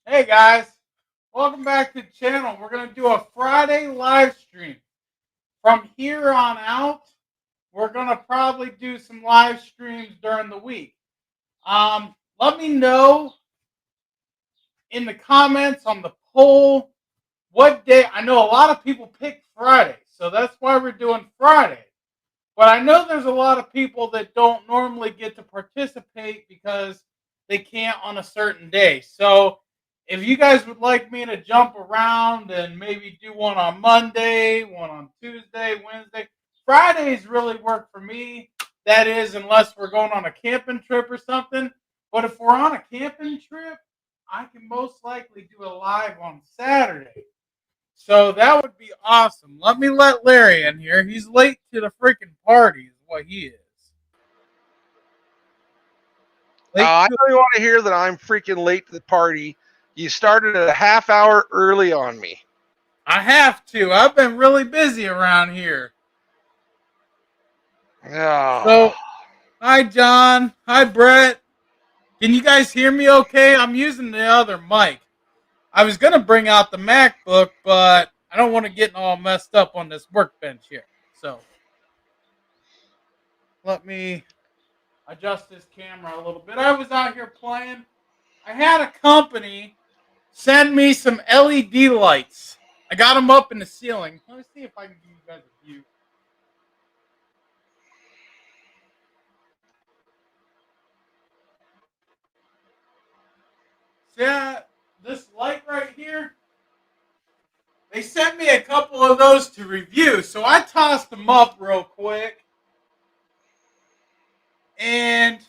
Hey guys, welcome back to the channel. We're going to do a Friday live stream. From here on out, we're going to probably do some live streams during the week. Let me know in the comments on the poll what day. I know a lot of people picked Friday, so that's why we're doing Friday. But I know there's a lot of people that don't normally get to participate because they can't on a certain day. So if you guys would like me to jump around and maybe do one on Monday, one on Tuesday, Wednesday, Fridays really work for me. That is, unless we're going on a camping trip or something. But if we're on a camping trip, I can most likely do a live on Saturday. So that would be awesome. Let me let Larry in here. He's late to the freaking party, is what he is. Late I to really want to hear that I'm freaking late to the party. You started a half hour early on me. I have to. I've been really busy around here. Oh. So, hi, John. Hi, Brett. Can you guys hear me okay? I'm using the other mic. I was going to bring out the MacBook, but I don't want to get all messed up on this workbench here. So, let me adjust this camera a little bit. I was out here playing. I had a company send me some LED lights. I got them up in the ceiling. Let me see if I can give you guys a view. See this light right here? They sent me a couple of those to review, so I tossed them up real quick. And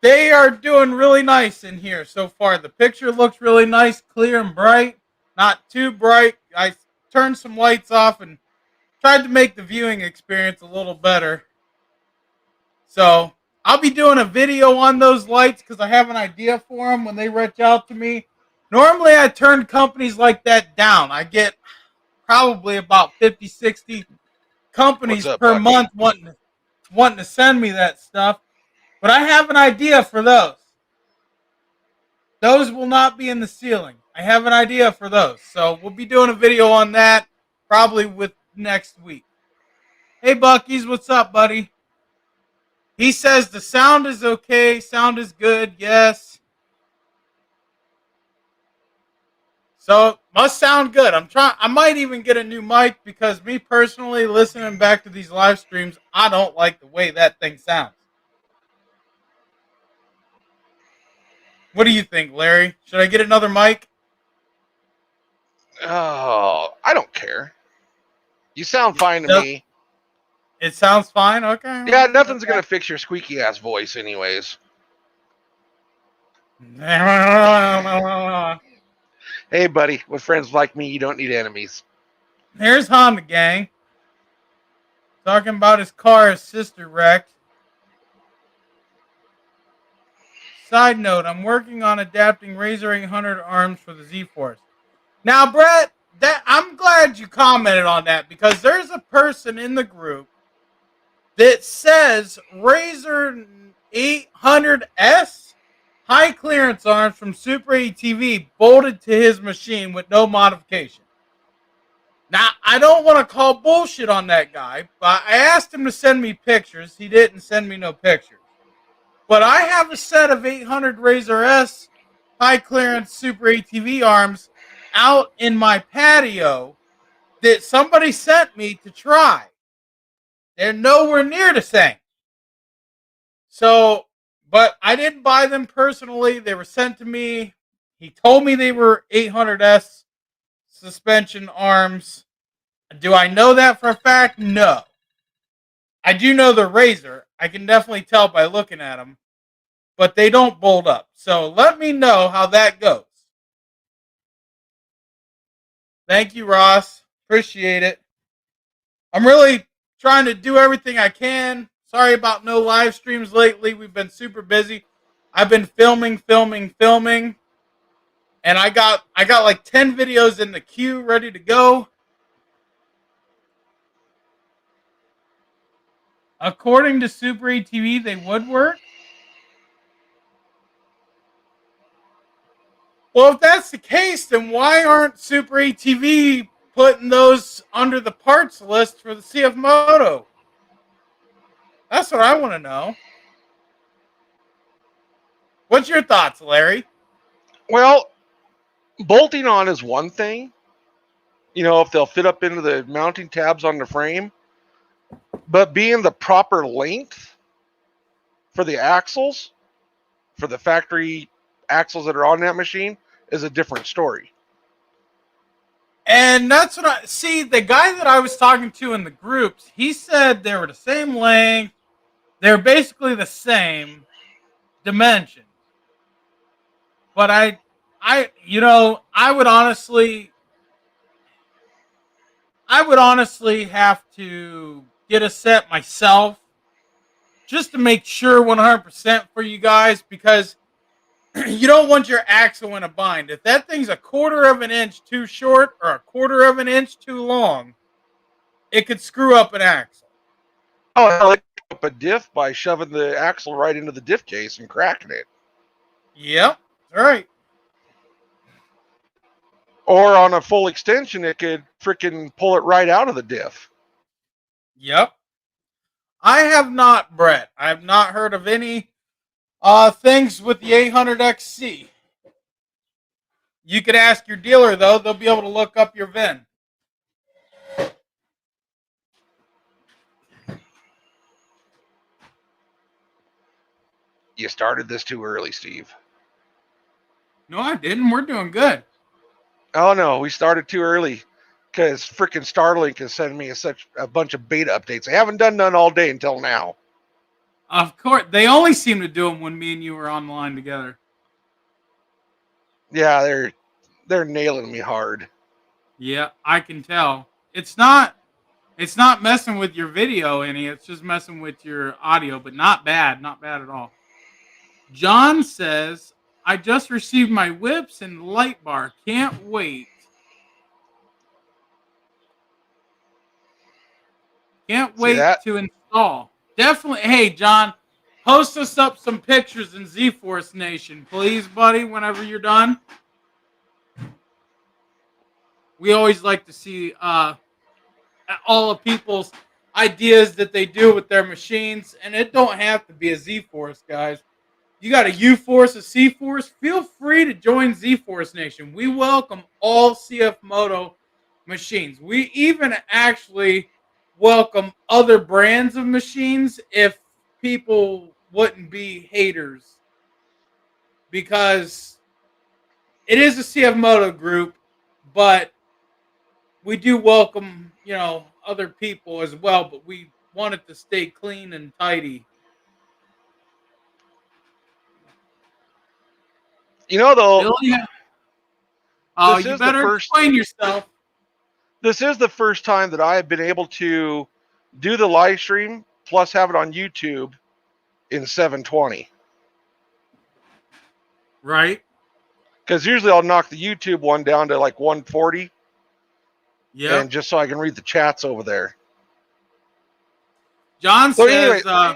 they are doing really nice in here so far. The picture looks really nice, clear and bright. Not too bright. I turned some lights off and tried to make the viewing experience a little better. So I'll be doing a video on those lights because I have an idea for them when they reach out to me. Normally I turn companies like that down. I get probably about 50, 60 What's companies up, per Bucky? month wanting to send me that stuff. But I have an idea for those. Those will not be in the ceiling. I have an idea for those. So we'll be doing a video on that probably with next week. Hey Bucky's, what's up, buddy? He says the sound is okay, sound is good, yes. So it must sound good. I might even get a new mic because me personally, listening back to these live streams, I don't like the way that thing sounds. What do you think, Larry? Should I get another mic? Oh, I don't care. You sound fine to Does- me. It sounds fine. Okay. Yeah, Well, nothing's okay. gonna fix your squeaky ass voice, anyways. Hey, buddy, with friends like me, you don't need enemies. Here's Honda Gang talking about his car his sister wrecked. Side note: I'm working on adapting Razor 800 arms for the ZForce. Now, Brett, I'm glad you commented on that because there's a person in the group that says Razor 800S high clearance arms from Super ATV bolted to his machine with no modification. Now, I don't want to call bullshit on that guy, but I asked him to send me pictures. He didn't send me no pictures. But I have a set of 800 Razor S high clearance Super ATV arms out in my patio that somebody sent me to try. They're nowhere near the same. So, but I didn't buy them personally. They were sent to me. He told me they were 800S suspension arms. Do I know that for a fact? No. I do know the Razor. I can definitely tell by looking at them. But they don't bolt up. So let me know how that goes. Thank you, Ross. Appreciate it. I'm really trying to do everything I can. Sorry about no live streams lately. We've been super busy. I've been filming, and I got like 10 videos in the queue ready to go. According to Super ATV, they would work. Well, if that's the case, then why aren't Super ATV putting those under the parts list for the CF Moto? That's what I want to know. What's your thoughts, Larry? Well, bolting on is one thing. You know, if they'll fit up into the mounting tabs on the frame, but being the proper length for the axles, for the factory axles that are on that machine, is a different story. And that's what I see. The guy that I was talking to in the groups, he said they were the same length. They're basically the same dimensions. But I would honestly have to get a set myself just to make sure 100% for you guys because you don't want your axle in a bind. If that thing's a quarter of an inch too short or a quarter of an inch too long, it could screw up an axle. Oh, I like up a diff by shoving the axle right into the diff case and cracking it. Yep, all right. Or on a full extension, it could freaking pull it right out of the diff. Yep. I have not, Brett. I have not heard of any things with the 800XC. You could ask your dealer, though. They'll be able to look up your VIN. You started this too early, Steve. No, I didn't. We're doing good. Oh no, we started too early because freaking Starlink is sending me such a bunch of beta updates. I haven't done none all day until now. Of course. They only seem to do them when me and you were online together. Yeah, they're nailing me hard. Yeah, I can tell. It's not messing with your video any. It's just messing with your audio, but not bad. Not bad at all. John says, I just received my whips and light bar. Can't wait. Can't See wait that? to install. Definitely. Hey, John, post us up some pictures in ZForce Nation, please, buddy, whenever you're done. We always like to see all of people's ideas that they do with their machines, and it don't have to be a ZForce, guys. You got a U-Force, a C-Force, feel free to join ZForce Nation. We welcome all CF Moto machines. We even actually welcome other brands of machines if people wouldn't be haters. Because it is a CF Moto group, but we do welcome, other people as well, but we want it to stay clean and tidy. You know though, Billy, this you is the better first explain yourself. this is the first time that I have been able to do the live stream plus have it on YouTube in 720. Right? Because usually I'll knock the YouTube one down to like 140, Yep. and just so I can read the chats over there. John So says, anyway,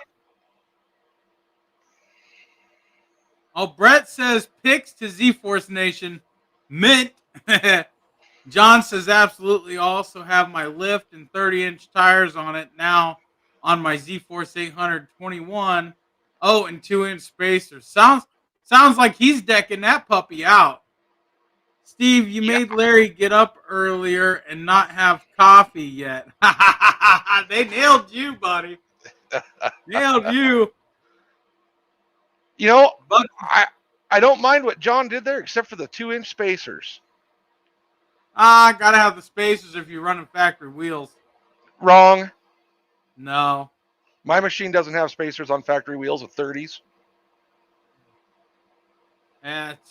Brett says, picks to Z-Force Nation, mint. John says, absolutely also have my lift and 30-inch tires on it now on my Z-Force 821. Oh, and 2-inch spacers. Sounds like he's decking that puppy out. Steve, you yeah, made Larry get up earlier and not have coffee yet. They nailed you, buddy. Nailed you. you know, But I don't mind what John did there, except for the 2-inch spacers. gotta have the spacers if you're running factory wheels. Wrong. No. My machine doesn't have spacers on factory wheels with 30s.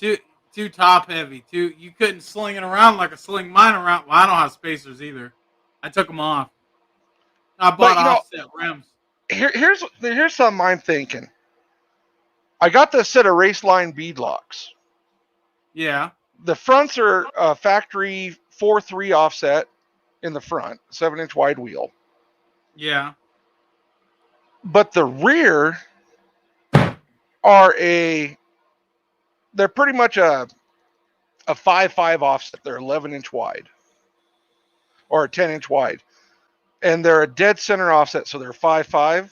Too top heavy. You couldn't sling it around like I sling mine around. Well, I don't have spacers either. I took them off. I bought But offset rims. here's something I'm thinking. I got the set of race line bead locks. Yeah. The fronts are factory 4.3 offset in the front, 7-inch wide wheel. Yeah. But the rear are they're pretty much a a 5.5 offset. They're 11-inch wide or 10-inch wide. And they're a dead center offset, so they're 5.5.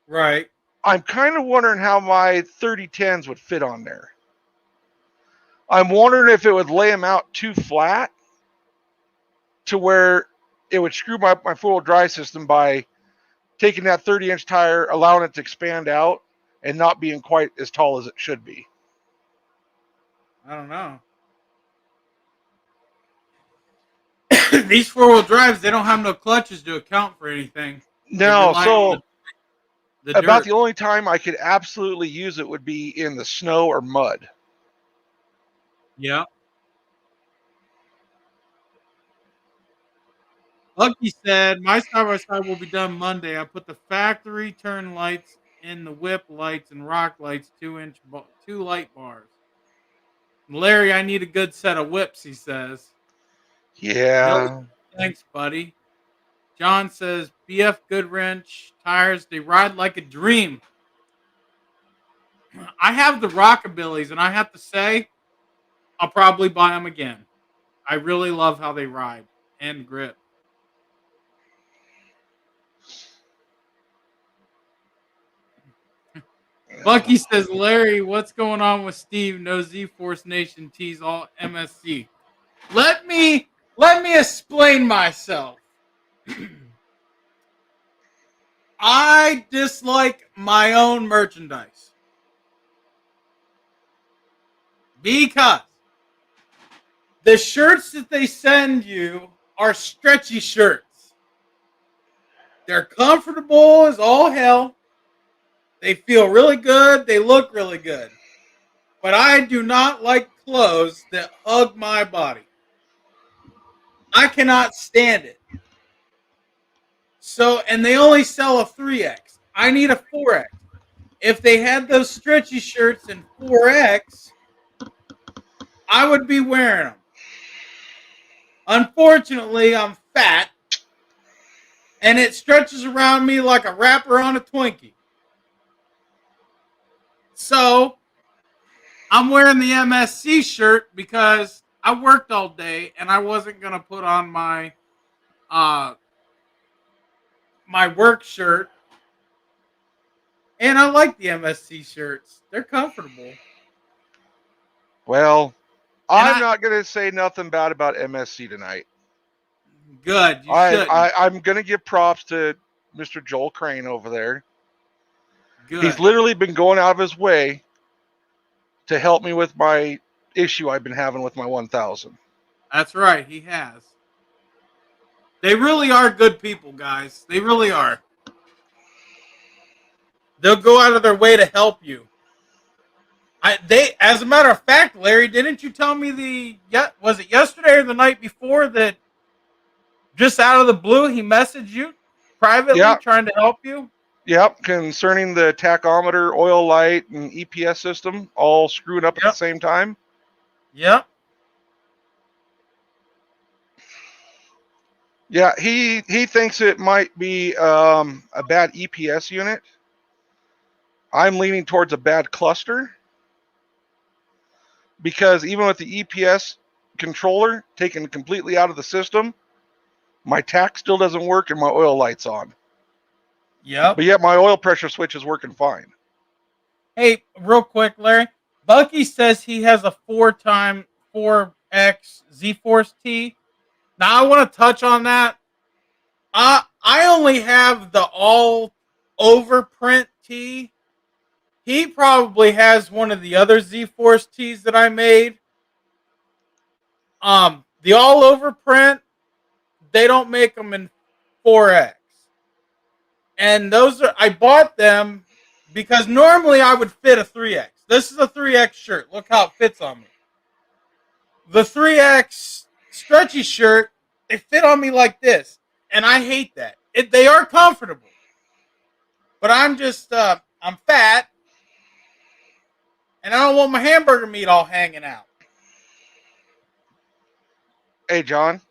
Right. I'm kind of wondering how my 3010s would fit on there. I'm wondering if it would lay them out too flat to where it would screw my four-wheel drive system by taking that 30-inch tire, allowing it to expand out, and not being quite as tall as it should be. I don't know. These four-wheel drives, they don't have no clutches to account for anything. They No, rely on so the about dirt. the only time I could absolutely use it would be in the snow or mud. Yeah. Lucky said, my side-by-side will be done Monday. I put the factory turn lights in the whip lights and rock lights, 2 light bars. Larry, I need a good set of whips, he says. Billy, Yeah. thanks, buddy. John says, BF Good Wrench tires, they ride like a dream. I have the Rockabillies, and I have to say, I'll probably buy them again. I really love how they ride and grip. Bucky says, Larry, what's going on with Steve? No Z-Force Nation tees all MSC. Let me explain myself. I dislike my own merchandise because the shirts that they send you are stretchy shirts. They're comfortable as all hell. They feel really good. They look really good. But I do not like clothes that hug my body. I cannot stand it. So, and they only sell a 3X. I need a 4X. If they had those stretchy shirts in 4X, I would be wearing them. Unfortunately, I'm fat, and it stretches around me like a wrapper on a Twinkie. So, I'm wearing the MSC shirt because I worked all day and I wasn't going to put on uh my work shirt. And I like the MSC shirts. They're comfortable. Well, And I'm not going to say nothing bad about MSC tonight. good, you shouldn't. I'm going to give props to Mr. Joel Crane over there. He's Good. literally been going out of his way to help me with my issue I've been having with my 1000. That's right, he has. They really are good people, guys. They really are. They'll go out of their way to help you. As a matter of fact, Larry, didn't you tell me was it yesterday or the night before that just out of the blue he messaged you privately Yeah. trying to help you? Yep, concerning the tachometer, oil light, and EPS system all screwed up at the same time. Yep. Yeah, he thinks it might be a bad EPS unit. I'm leaning towards a bad cluster because even with the EPS controller taken completely out of the system, my tach still doesn't work and my oil light's on. Yep. But yet my oil pressure switch is working fine. Hey, real quick, Larry. Bucky says he has a 4x 4X Z-Force T. Now I want to touch on that. I only have the all over print T. He probably has one of the other Z-Force T's that I made. The all over print, they don't make them in 4X. And I bought them because normally I would fit a 3X. This is a 3X shirt. Look how it fits on me. The 3X stretchy shirt, they fit on me like this. And I hate that. They are comfortable. But I'm fat. And I don't want my hamburger meat all hanging out. Hey, John,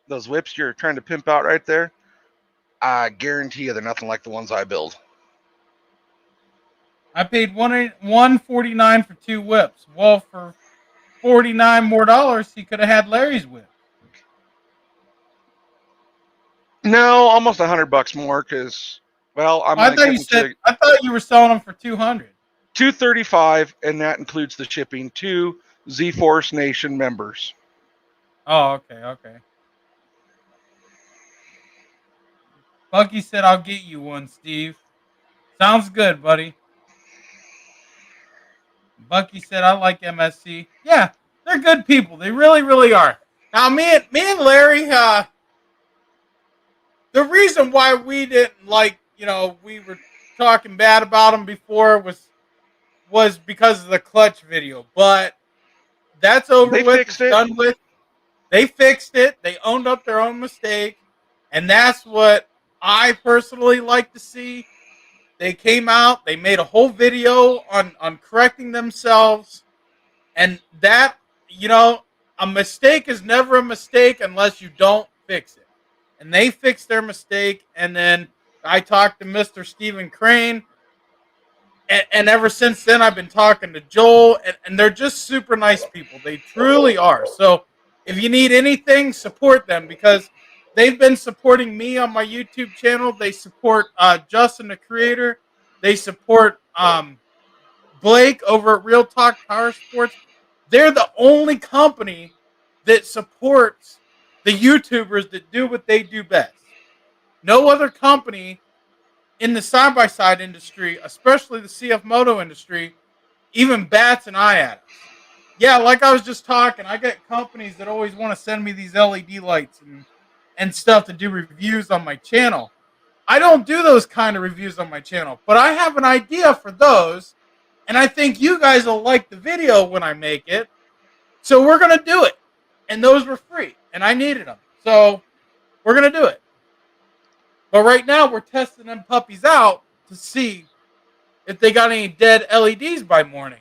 those whips you're trying to pimp out right there, I guarantee you they're nothing like the ones I build. I paid $149 for 2 whips. Well, for $49 more, he could have had Larry's whip. No, almost $100 more because, well, I'm I gonna thought get you said into I thought you were selling them for 200. $235, and that includes the shipping to ZForce Nation members. Oh, okay. Bucky said, "I'll get you one, Steve." Sounds good, buddy. Bucky said, "I like MSC." Yeah, they're good people. They really, really are. Now, me and Larry, the reason why we didn't like, we were talking bad about them before was because of the clutch video. But that's over They with. fixed It's it. done with. They fixed it. They owned up their own mistake, and that's what I personally like to see. They came out. They made a whole video on correcting themselves, and that a mistake is never a mistake unless you don't fix it. And they fixed their mistake, and then I talked to Mr. Stephen Crane, and ever since then I've been talking to Joel, and they're just super nice people. They truly are. So if you need anything, support them because they've been supporting me on my YouTube channel. They support Justin the creator. They support Blake over at Real Talk Power Sports. They're the only company that supports the YouTubers that do what they do best. No other company in the side by side industry, especially the CF Moto industry, even bats an eye at us. Yeah, like I was just talking, I get companies that always want to send me these LED lights and stuff to do reviews on my channel. I don't do those kind of reviews on my channel, but I have an idea for those, and I think you guys will like the video when I make it. So we're gonna do it, and those were free, and I needed them, so we're gonna do it. But right now we're testing them puppies out to see if they got any dead LEDs by morning.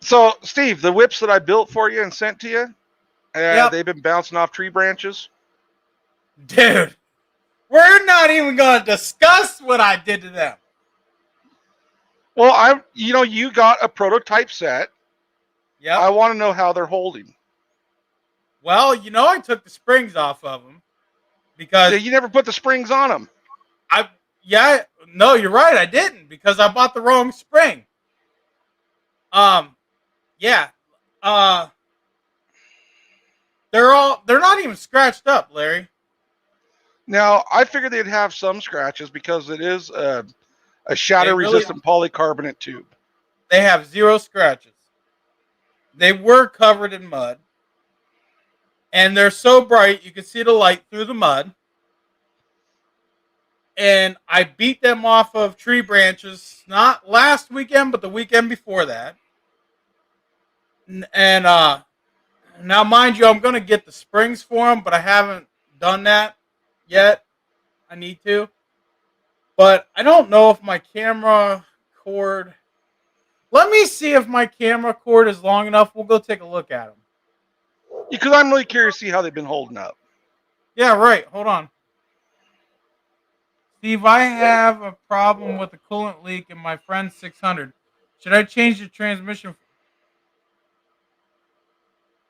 So, Steve, the whips that I built for you and sent to you, Yep, they've been bouncing off tree branches. dude, we're not even gonna discuss what I did to them. Well, you got a prototype set. Yep. I want to know how they're holding. Well, I took the springs off of them because You never put the springs on them. yeah, no, you're right, I didn't because I bought the wrong spring. Yeah, uh, they're not even scratched up, Larry. Now, I figured they'd have some scratches because it is a They really shatter-resistant polycarbonate tube. they have zero scratches. They were covered in mud, and they're so bright you can see the light through the mud. And I beat them off of tree branches not last weekend, but the weekend before that. And now, mind you, I'm going to get the springs for them, but I haven't done that yet. I need to. But I don't know if my camera cord. Let me see if my camera cord is long enough. We'll go take a look at them. Because I'm really curious to see how they've been holding up. Yeah, right. Hold on. Steve, I have a problem with a coolant leak in my friend's 600. Should I change the transmission?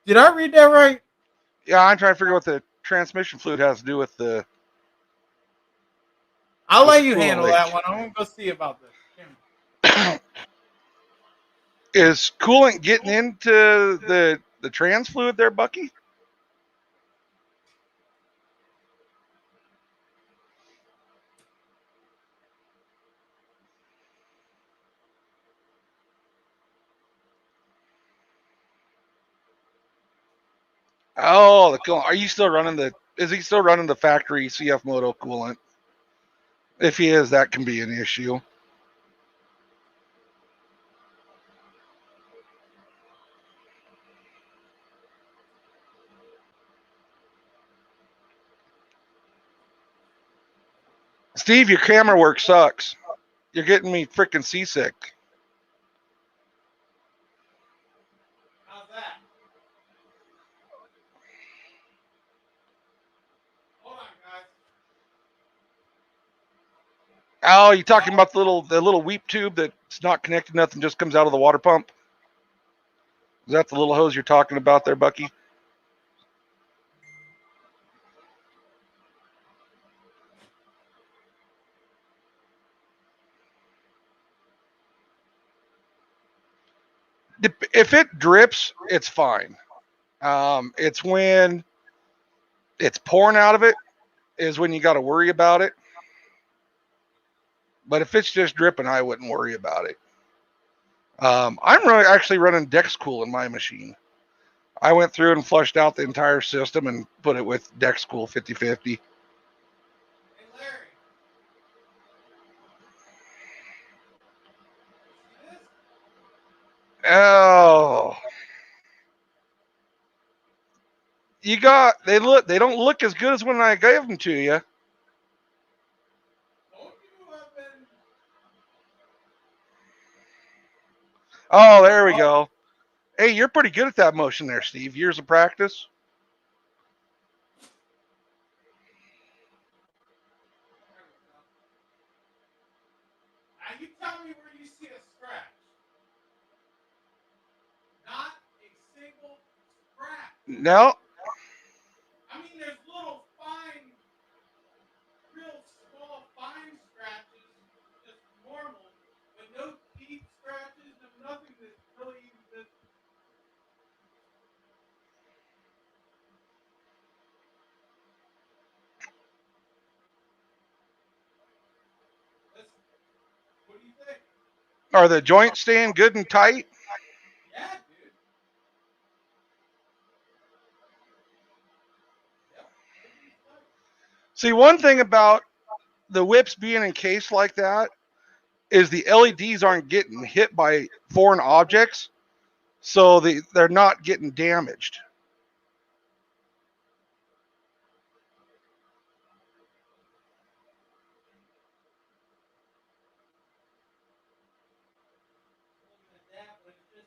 Did I read that right? Yeah, I'm trying to figure out what the transmission fluid has to do with the. I'll with let the you coolant handle leak. that one. I'm going to go see about this. Is coolant getting into the trans fluid there, Bucky? Oh, the coolant. Are you still running the? Is he still running the factory CF Moto coolant? If he is, that can be an issue. Steve, your camera work sucks. You're getting me freaking seasick. How's that? Hold on, guys. Oh, you talking about the little weep tube that's not connected, nothing just comes out of the water pump? Is that the little hose you're talking about there, Bucky? If it drips, it's fine. It's when it's pouring out of it is when you got to worry about it. But if it's just dripping, I wouldn't worry about it. I'm actually running DexCool in my machine. I went through and flushed out the entire system and put it with DexCool 50/50. Hey, Larry. You see this? Oh, they don't look as good as when I gave them to you. Told you I've been. Oh, there we go. Hey, you're pretty good at that motion there, Steve. Years of practice. There we go. Now you tell me where you see a scratch. Not a single scratch. No. I mean, there's little fine, real small fine scratches, just normal, but no deep scratches, no nothing that's really even visible. Listen, what do you think? Are the joints staying good and tight? Yeah, dude. Yep. Everything's tight. See, one thing about the whips being encased like that is the LEDs aren't getting hit by foreign objects, so they're not getting damaged.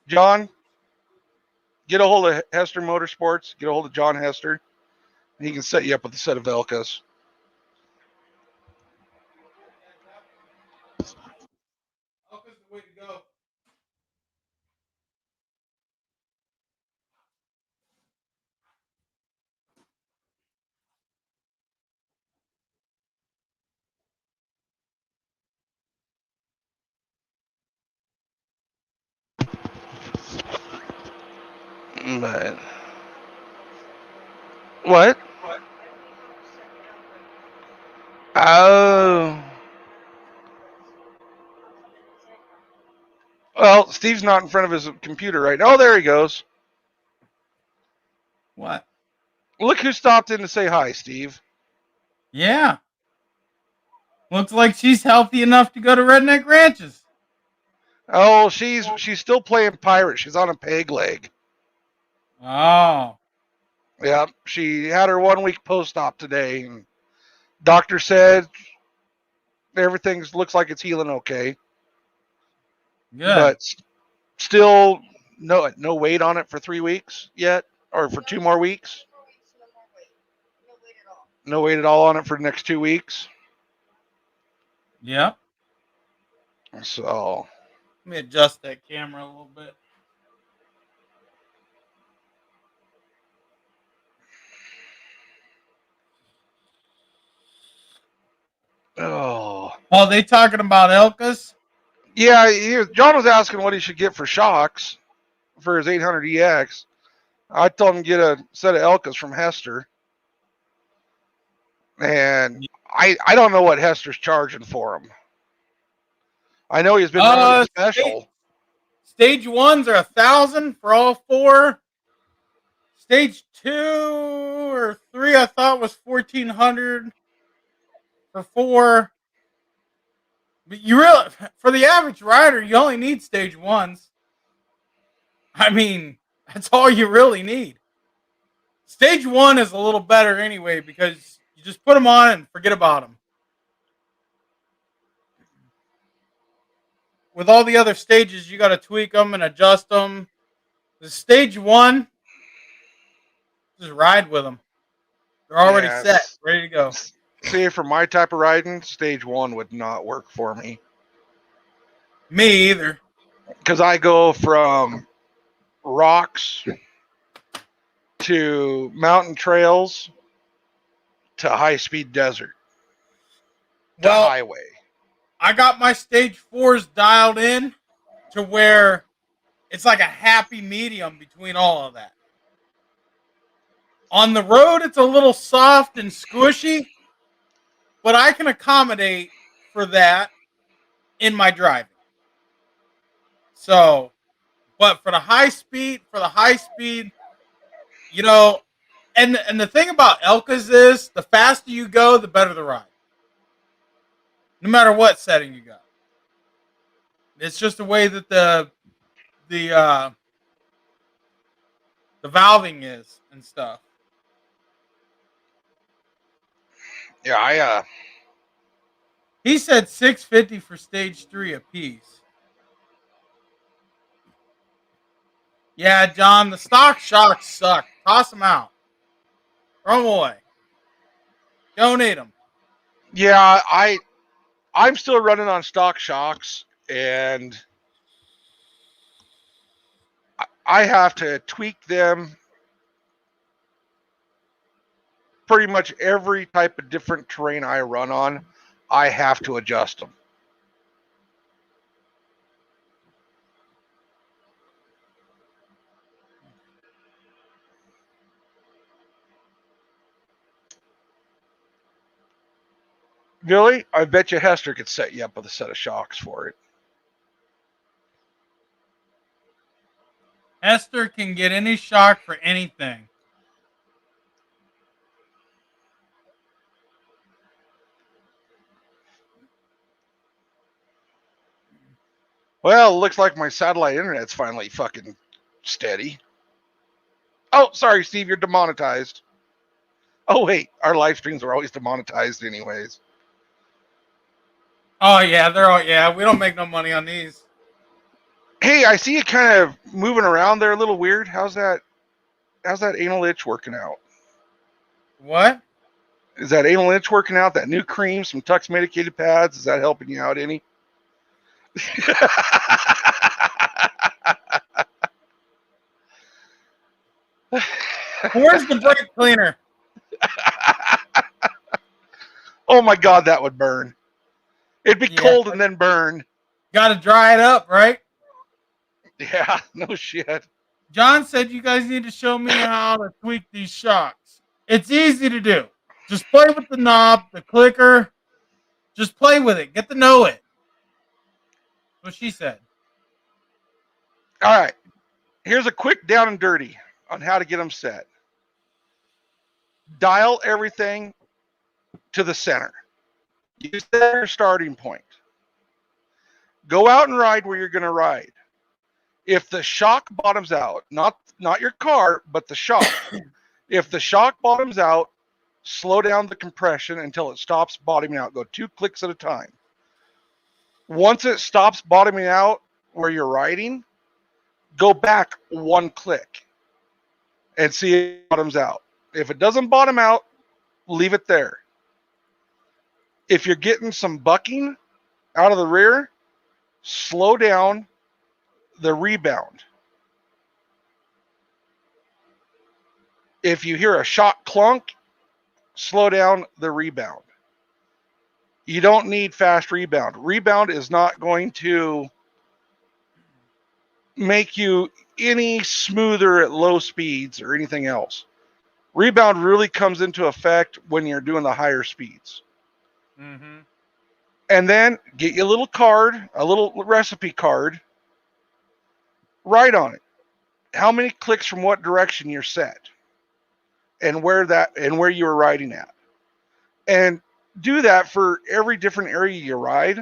John, get a hold of Hester Motorsports. Get a hold of John Hester. He can set you up with a set of Velcas. Yeah, definitely. Elka's the way to go. But what? Oh. Well, Steve's not in front of his computer right now. Oh, there he goes. What? Look who stopped in to say hi, Steve. Yeah. Looks like she's healthy enough to go to Redneck Ranches. Oh, she's still playing pirate. She's on a peg leg. Oh. Yeah, she had her 1 week post op today, and doctor said everything looks like it's healing okay, Good. but still no weight on it for 3 weeks yet, or for 2 more weeks. No weight at all on it for the next 2 weeks. Yep. So Let me adjust that camera a little bit. oh Oh, they talking about Elkas? yeah, John was asking what he should get for shocks for his 800EX. I told him to get a set of Elkas from Hester, and I don't know what Hester's charging for them. I know he's been running a special. Stage ones are 1,000 for all four. Stage 2 or 3, I thought was 1,400 for four. But you really, for the average rider, you only need stage ones. I mean, that's all you really need. Stage one is a little better anyway because you just put them on and forget about them. With all the other stages, you got to tweak them and adjust them. The stage one, just ride with them. They're already set, ready to go. See, for my type of riding, stage one would not work for me. Me either. Because I go from rocks to mountain trails to high-speed desert to Well, highway. I got my stage 4s dialed in to where it's like a happy medium between all of that. On the road, it's a little soft and squishy, but I can accommodate for that in my driving. So, but for the high speed, you know, and the thing about Elkas is the faster you go, the better the ride. No matter what setting you go. It's just the way that the uh the valving is and stuff. Yeah, He said 650 for stage 3 apiece. Yeah, John, the stock shocks suck. Toss them out. Throw them away. Donate them. yeah, I'm still running on stock shocks, and I have to tweak them pretty much every type of different terrain I run on. I have to adjust them. Billy, I bet you Hester could set you up with a set of shocks for it. Esther can get any shock for anything. Well, it looks like my satellite internet's finally fucking steady. Oh, sorry, Steve, you're demonetized. Oh, wait, our live streams are always demonetized anyways. Oh yeah, we don't make no money on these. Hey, I see you kind of moving around there a little weird. How's that anal itch working out? What? Is that anal itch working out? That new cream, some Tux medicated pads, is that helping you out any? Where's the brake cleaner? Oh my God, that would burn. It'd be Yeah. cold and then burn. Got to dry it up, right? Yeah, no shit. John said you guys need to show me how to tweak these shocks. It's easy to do. Just play with the knob, the clicker. Just play with it. Get to know it. That's what she said. All right. Here's a quick down and dirty on how to get them set. Dial everything to the center. Use that as your starting point. Go out and ride where you're going to ride. If the shock bottoms out, not your car, but the shock. If the shock bottoms out, slow down the compression until it stops bottoming out. Go 2 clicks at a time. Once it stops bottoming out where you're riding, go back 1 click and see if it bottoms out. If it doesn't bottom out, leave it there. If you're getting some bucking out of the rear, slow down the rebound. If you hear a shock clunk, slow down the rebound. You don't need fast rebound. Rebound is not going to make you any smoother at low speeds or anything else. Rebound really comes into effect when you're doing the higher speeds. Mm-hmm. And then get you a little card, a little recipe card. Write on it how many clicks from what direction you're set, and where you're riding at, and do that for every different area you ride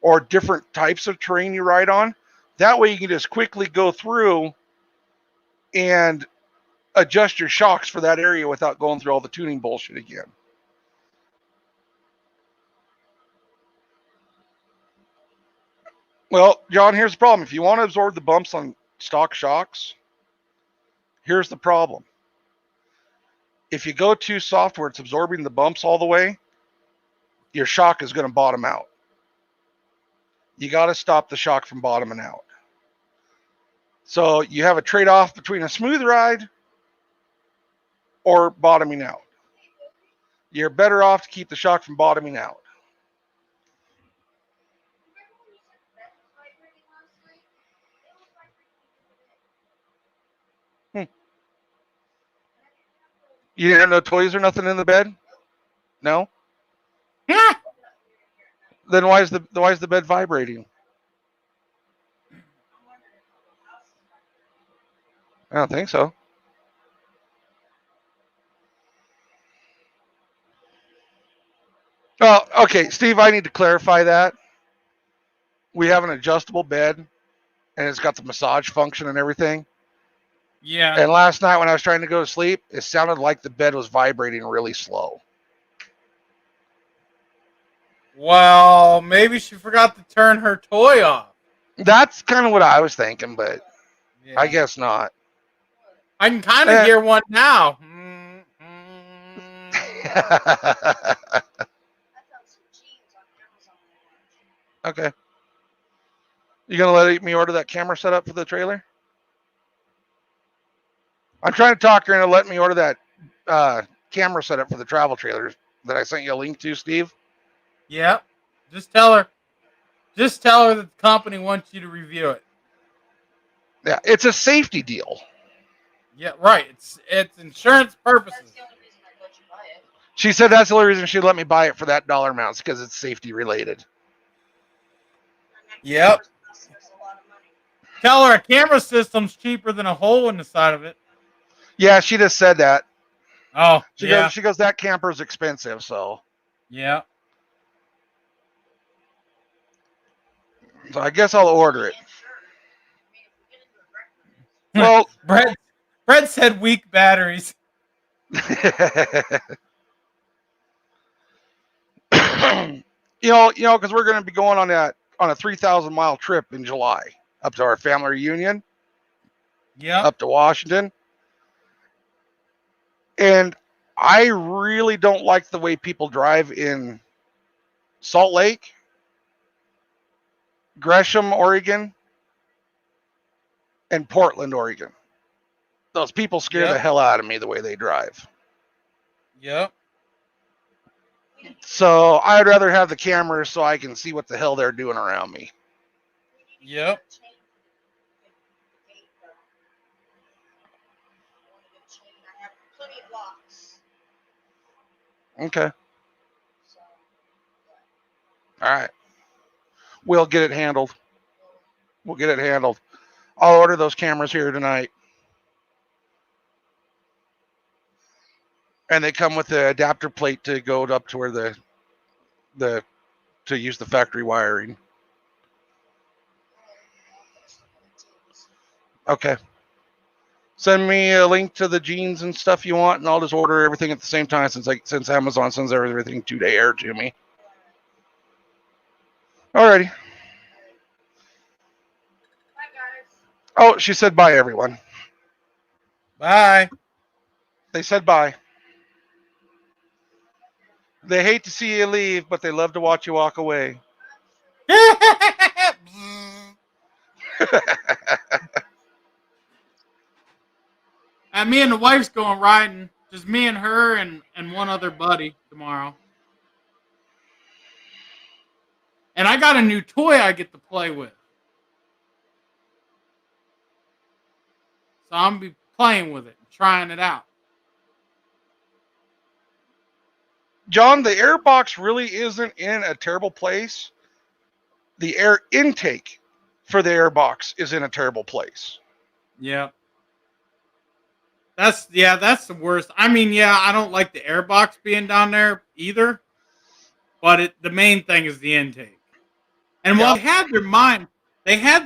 or different types of terrain you ride on. That way you can just quickly go through and adjust your shocks for that area without going through all the tuning bullshit again. Well, John, here's the problem. If you want to absorb the bumps on stock shocks, here's the problem. If you go too soft where it's absorbing the bumps all the way, your shock is going to bottom out. You got to stop the shock from bottoming out. So you have a trade-off between a smooth ride or bottoming out. You're better off to keep the shock from bottoming out. Hmm. You didn't have no toys or nothing in the bed? No? Then why is the bed vibrating? I don't think so. Oh, okay, Steve, I need to clarify that. We have an adjustable bed, and it's got the massage function and everything. Yeah. And last night when I was trying to go to sleep, it sounded like the bed was vibrating really slow. Well, maybe she forgot to turn her toy off. That's kind of what I was thinking, but Yeah. I guess not. I can kind of hear one now. Okay. You gonna let me order that camera setup for the trailer? I'm trying to talk her into letting me order that camera setup for the travel trailers that I sent you a link to, Steve. Yep. Just tell her. Just tell her that the company wants you to review it. Yeah, it's a safety deal. Yeah, right. It's insurance purposes. She said that's the only reason she'd let me buy it for that dollar amount, because it's safety related. Yep. Tell her a camera system's cheaper than a hole in the side of it. Yeah, she just said that. Oh, She yeah. goes, that camper's expensive, so. Yeah. So I guess I'll order it. Well, Brett said weak batteries. because we're going to be going on a 3,000-mile trip in July up to our family reunion. Yep. Up to Washington. And I really don't like the way people drive in Salt Lake, Gresham, Oregon, and Portland, Oregon. Those people scare the hell out of me the way they drive. Yep. So I'd rather have the cameras so I can see what the hell they're doing around me. Yep. Okay. All right. We'll get it handled. I'll order those cameras here tonight. And they come with the adapter plate to go up to where to use the factory wiring. Okay. Send me a link to the jeans and stuff you want, and I'll just order everything at the same time since Amazon sends everything 2-day air to me. Alrighty. Bye, guys. Oh, she said bye, everyone. Bye. They said bye. They hate to see you leave, but they love to watch you walk away. Me and the wife's going riding. Just me and her and one other buddy tomorrow. And I got a new toy I get to play with. So I'm going to be playing with it and trying it out. John, the air box really isn't in a terrible place. The air intake for the air box is in a terrible place. Yeah. That's the worst. I mean, yeah, I don't like the air box being down there either. But the main thing is the intake. And while they had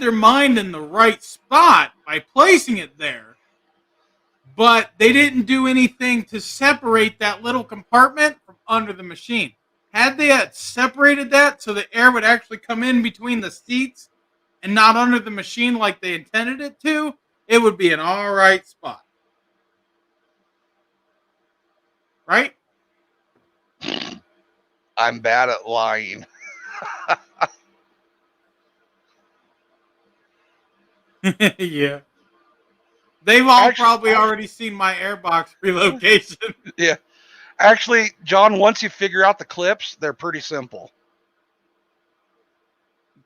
their mind in the right spot by placing it there, but they didn't do anything to separate that little compartment from under the machine. Had they had separated that so the air would actually come in between the seats and not under the machine like they intended it to, it would be an all right spot. Right? I'm bad at lying. Yeah. They've all Actually, probably already seen my airbox relocation. yeah. Actually, John, once you figure out the clips, they're pretty simple.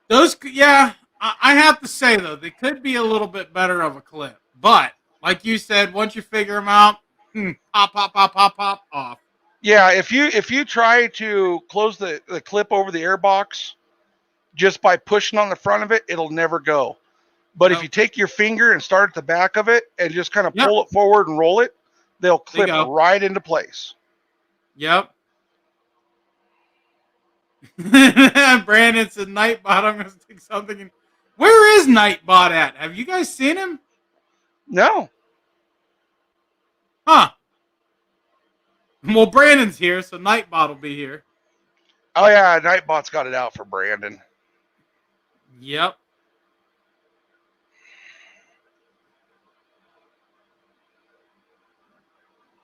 Those, yeah, I have to say though, they could be a little bit better of a clip. But like you said, once you figure them out, pop, pop, pop, pop, pop, off. Yeah, if you try to close the clip over the airbox just by pushing on the front of it, it'll never go. But if Nope. you take your finger and start at the back of it and just kind of Yep. pull it forward and roll it, they'll There you clip go. right into place. Yep. Brandon said Nightbot. I'm gonna stick something in. Where is Nightbot at? Have you guys seen him? No. Huh. Well, Brandon's here, so Nightbot will be here. Oh yeah, Nightbot's got it out for Brandon. Yep.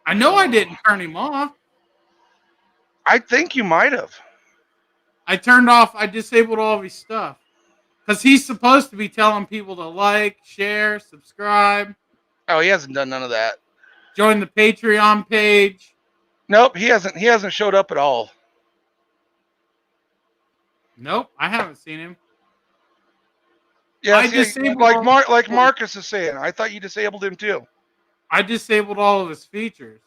I know I didn't turn him off. I think you might have. I disabled all of his stuff. Because he's supposed to be telling people to like, share, subscribe, Oh, he hasn't done none of that. join the Patreon page. Nope, he hasn't. He hasn't showed up at all. Nope, I haven't seen him. Yeah, I see, disabled like Marcus is saying, I thought you disabled him too. I disabled all of his features.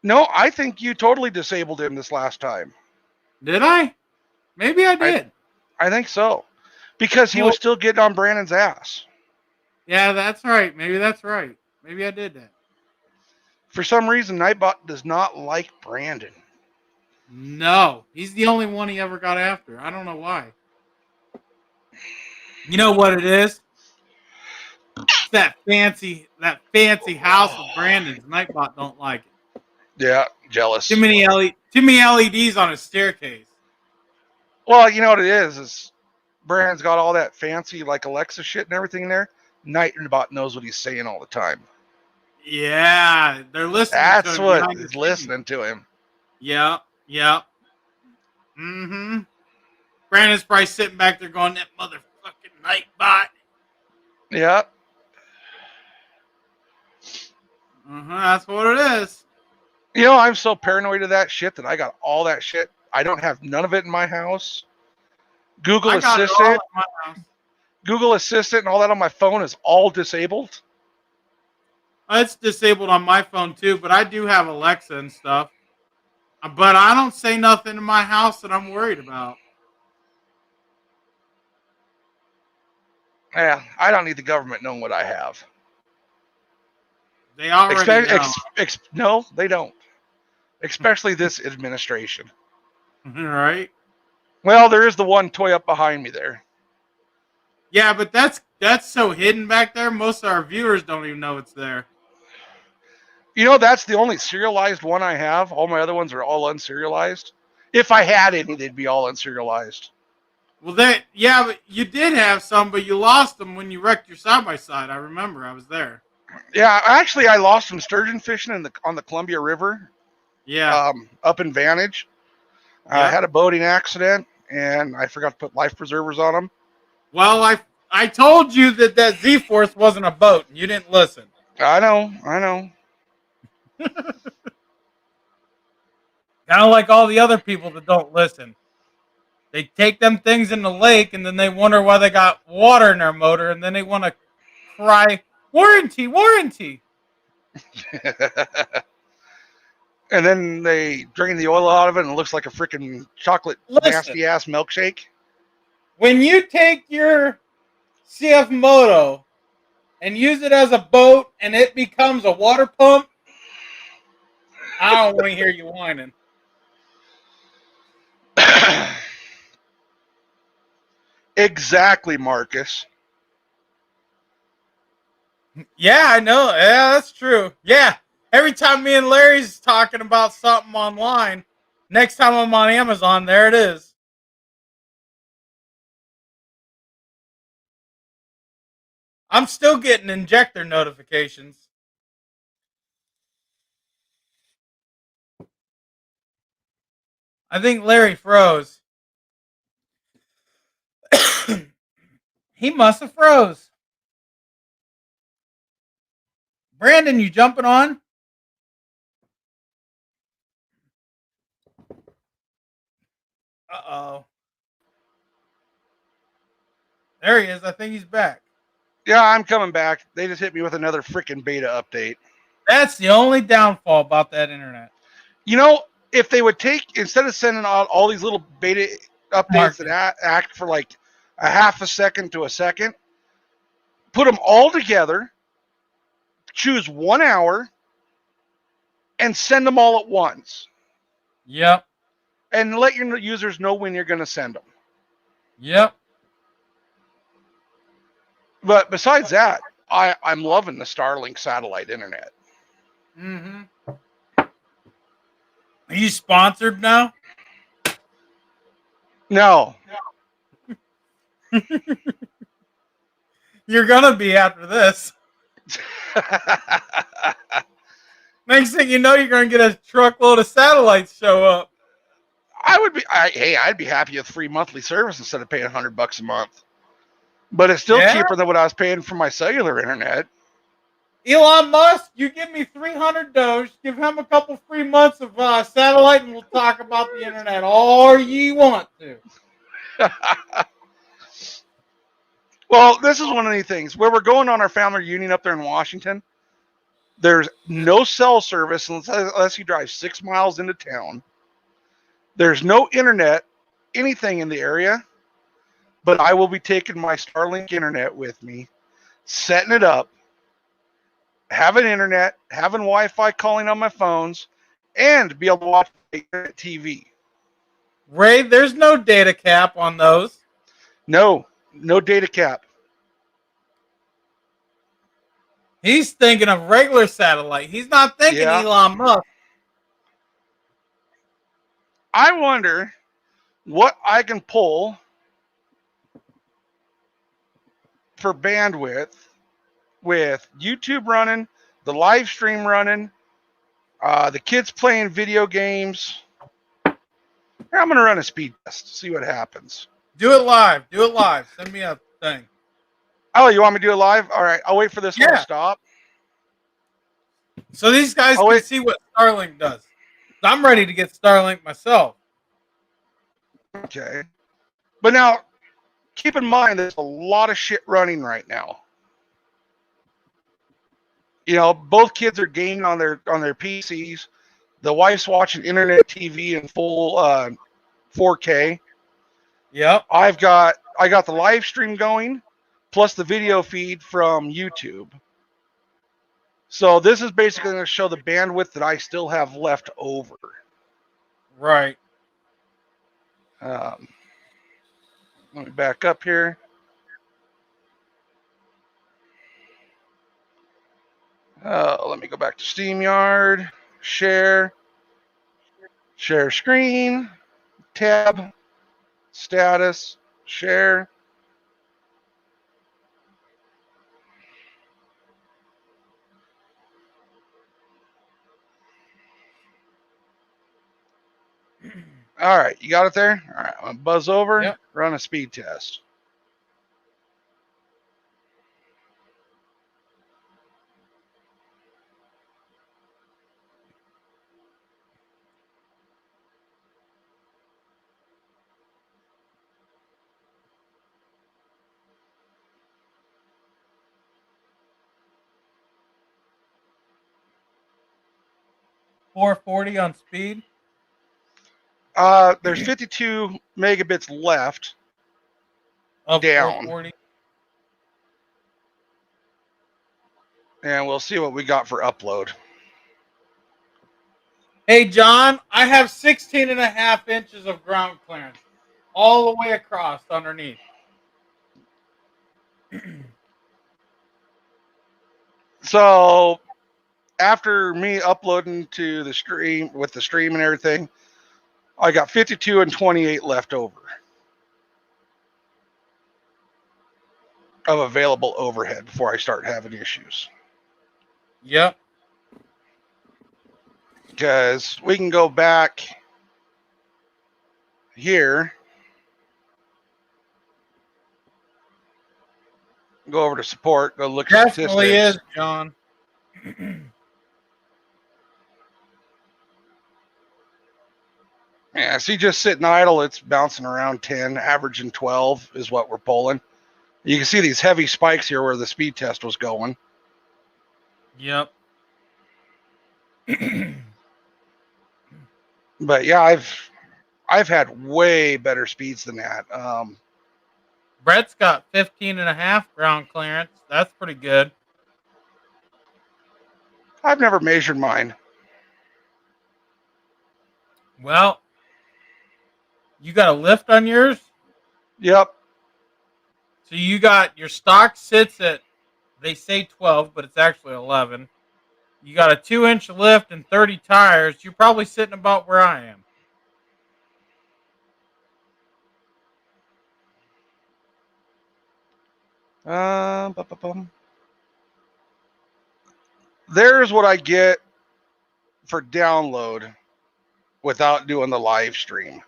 No, I think you totally disabled him this last time. Did I? Maybe I did. I think so, because he was still getting on Brandon's ass. Yeah, that's right. Maybe that's right. Maybe I did that. For some reason, Nightbot does not like Brandon. No, he's the only one he ever got after. I don't know why. You know what it is? It's that fancy house of Brandon's. Nightbot don't like it. Yeah, jealous. Too many LEDs on his staircase. Well, you know what it is Brandon's got all that fancy like Alexa shit and everything in there. Nightbot knows what he's saying all the time. Yeah, they're listening. That's to him what is listening to him. Yeah, yeah. Mm-hmm. Brandon's probably sitting back there going, "That motherfucking Nightbot." Yeah. That's what it is. You know, I'm so paranoid of that shit that I got all that shit. I don't have none of it in my house. Google Assistant, Google Assistant, and all that on my phone is all disabled. It's disabled on my phone too, but I do have Alexa and stuff. But I don't say nothing in my house that I'm worried about. Yeah, I don't need the government knowing what I have. They already know. No, they don't. Especially this administration. Right? Well, there is the one toy up behind me there. Yeah, but that's so hidden back there. Most of our viewers don't even know it's there. You know, that's the only serialized one I have. All my other ones are all unserialized. If I had any, they'd be all unserialized. Well, but you did have some, but you lost them when you wrecked your side by side. I remember, I was there. Yeah, actually, I lost some sturgeon fishing on the Columbia River. Yeah, up in Vantage. I had a boating accident, and I forgot to put life preservers on them. Well, I told you that ZForce wasn't a boat, and you didn't listen. I know. Kind of like all the other people that don't listen. They take them things in the lake, and then they wonder why they got water in their motor, and then they want to cry, warranty, warranty. And then they drain the oil out of it, and it looks like a freaking chocolate nasty ass milkshake. When you take your CF Moto and use it as a boat, and it becomes a water pump, I don't want to hear you whining. Exactly, Marcus. Yeah, I know. Yeah, that's true. Yeah. Every time me and Larry's talking about something online, next time I'm on Amazon, there it is. I'm still getting injector notifications. I think Larry froze. He must have froze. Brandon, you jumping on? Uh-oh. There he is. I think he's back. Yeah, I'm coming back. They just hit me with another freaking beta update. That's the only downfall about that internet. You know, if they would take, instead of sending out all these little beta updates that act for like a half a second to a second, put them all together, choose 1 hour, and send them all at once. Yep. And let your users know when you're going to send them. Yep. But besides that, I'm loving the Starlink satellite internet. Mm-hmm. Are you sponsored now? No. You're going to be after this. Next thing you know, you're going to get a truckload of satellites show up. I'd be happy with free monthly service instead of paying $100 a month. But it's still cheaper than what I was paying for my cellular internet. Elon Musk, you give me 300 Doge, give him a couple free months of satellite, and we'll talk about the internet all you want to. Well, this is one of the things where we're going on our family reunion up there in Washington. There's no cell service unless you drive 6 miles into town. There's no internet, anything in the area, but I will be taking my Starlink internet with me, setting it up, having internet, having Wi-Fi calling on my phones, and be able to watch TV. Ray, there's no data cap on those. No data cap. He's thinking of regular satellite. He's not thinking Elon Musk. I wonder what I can pull for bandwidth with YouTube running, the live stream running, the kids playing video games. Here, I'm going to run a speed test, see what happens. Do it live. Do it live. Send me a thing. Oh, you want me to do it live? All right, I'll wait for this one to stop. So these guys can see what Starlink does. I'm ready to get Starlink myself. Okay. But now, keep in mind, there's a lot of shit running right now. You know, both kids are gaming on their PCs. The wife's watching internet TV in full 4K. Yep. I got the live stream going, plus the video feed from YouTube. So this is basically going to show the bandwidth that I still have left over. Right. Let me back up here. Let me go back to StreamYard. Share screen, tab, status, share. All right, you got it there? All right, I'm going to buzz over, run a speed test. .440 on speed. There's 52 megabits left. Down. 440. And we'll see what we got for upload. Hey, John, I have 16 and a half inches of ground clearance all the way across underneath. So after me uploading to the stream with the stream and everything, I got 52 and 28 left over of available overhead before I start having issues. Yep. Because we can go back here, go over to support, go look at statistics. Definitely is, John. Yeah, see, just sitting idle, it's bouncing around 10, averaging 12 is what we're pulling. You can see these heavy spikes here where the speed test was going. Yep. But yeah, I've had way better speeds than that. Brett's got 15 and a half ground clearance. That's pretty good. I've never measured mine. Well, you got a lift on yours? Yep. So you got your stock sits at, they say 12, but it's actually 11. You got a 2-inch lift and 30 tires. You're probably sitting about where I am. There's what I get for download without doing the live stream.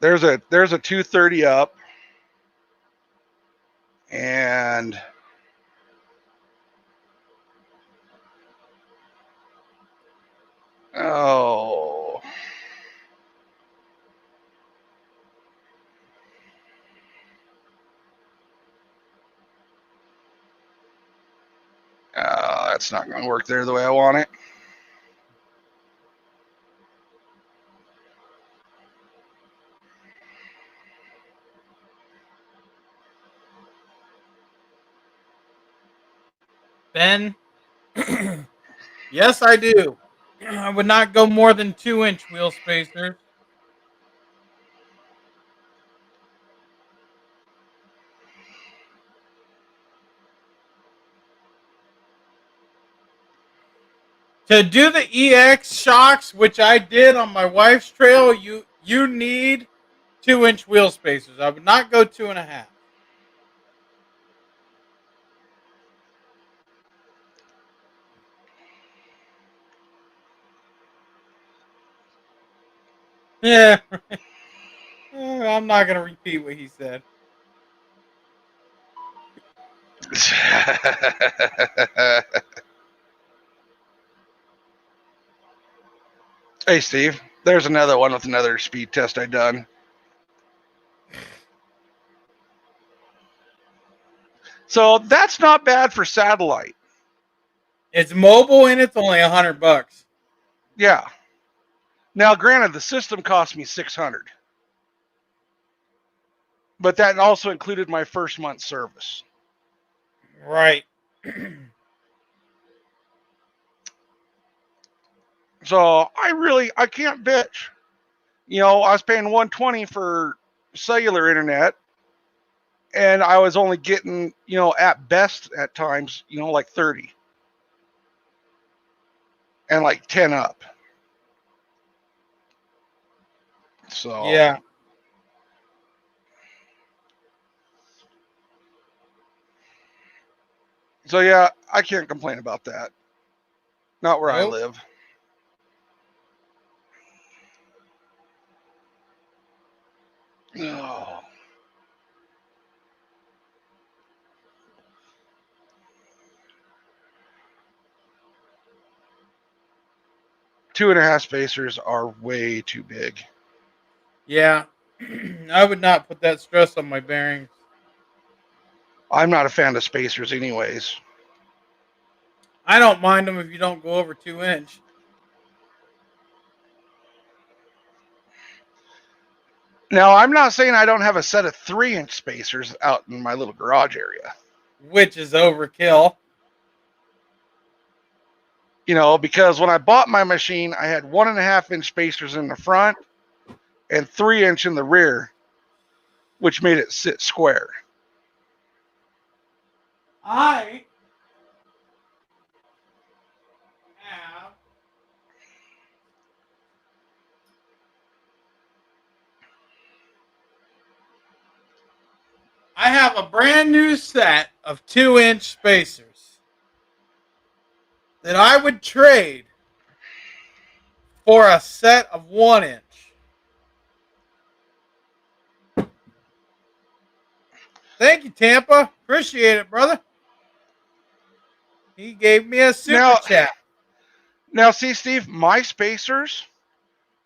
There's a 230 up, and oh, that's not going to work there the way I want it. Ben, yes, I do. I would not go more than 2-inch wheel spacers. To do the EX shocks, which I did on my wife's trail, you need 2-inch wheel spacers. I would not go 2.5. Yeah, I'm not gonna repeat what he said. Hey, Steve, there's another one with another speed test I done. So that's not bad for satellite. It's mobile and it's only $100. Yeah. Now, granted, the system cost me $600, but that also included my first month's service. Right. So I can't bitch. You know, I was paying $120 for cellular internet, and I was only getting, at best at times, like 30 and like 10 up. So Yeah. yeah, I can't complain about that. Not where I Nope. live. Oh. Two and a half spacers are way too big. Yeah. I would not put that stress on my bearings. I'm not a fan of spacers anyways. I don't mind them if you don't go over 2-inch. Now, I'm not saying I don't have a set of 3-inch spacers out in my little garage area. Which is overkill. Because when I bought my machine, I had 1.5-inch spacers in the front and 3-inch in the rear, which made it sit square. I have I have a brand new set of 2-inch spacers that I would trade for a set of 1-inch. Thank you, Tampa. Appreciate it, brother. He gave me a super Now, chat. now, see, Steve, my spacers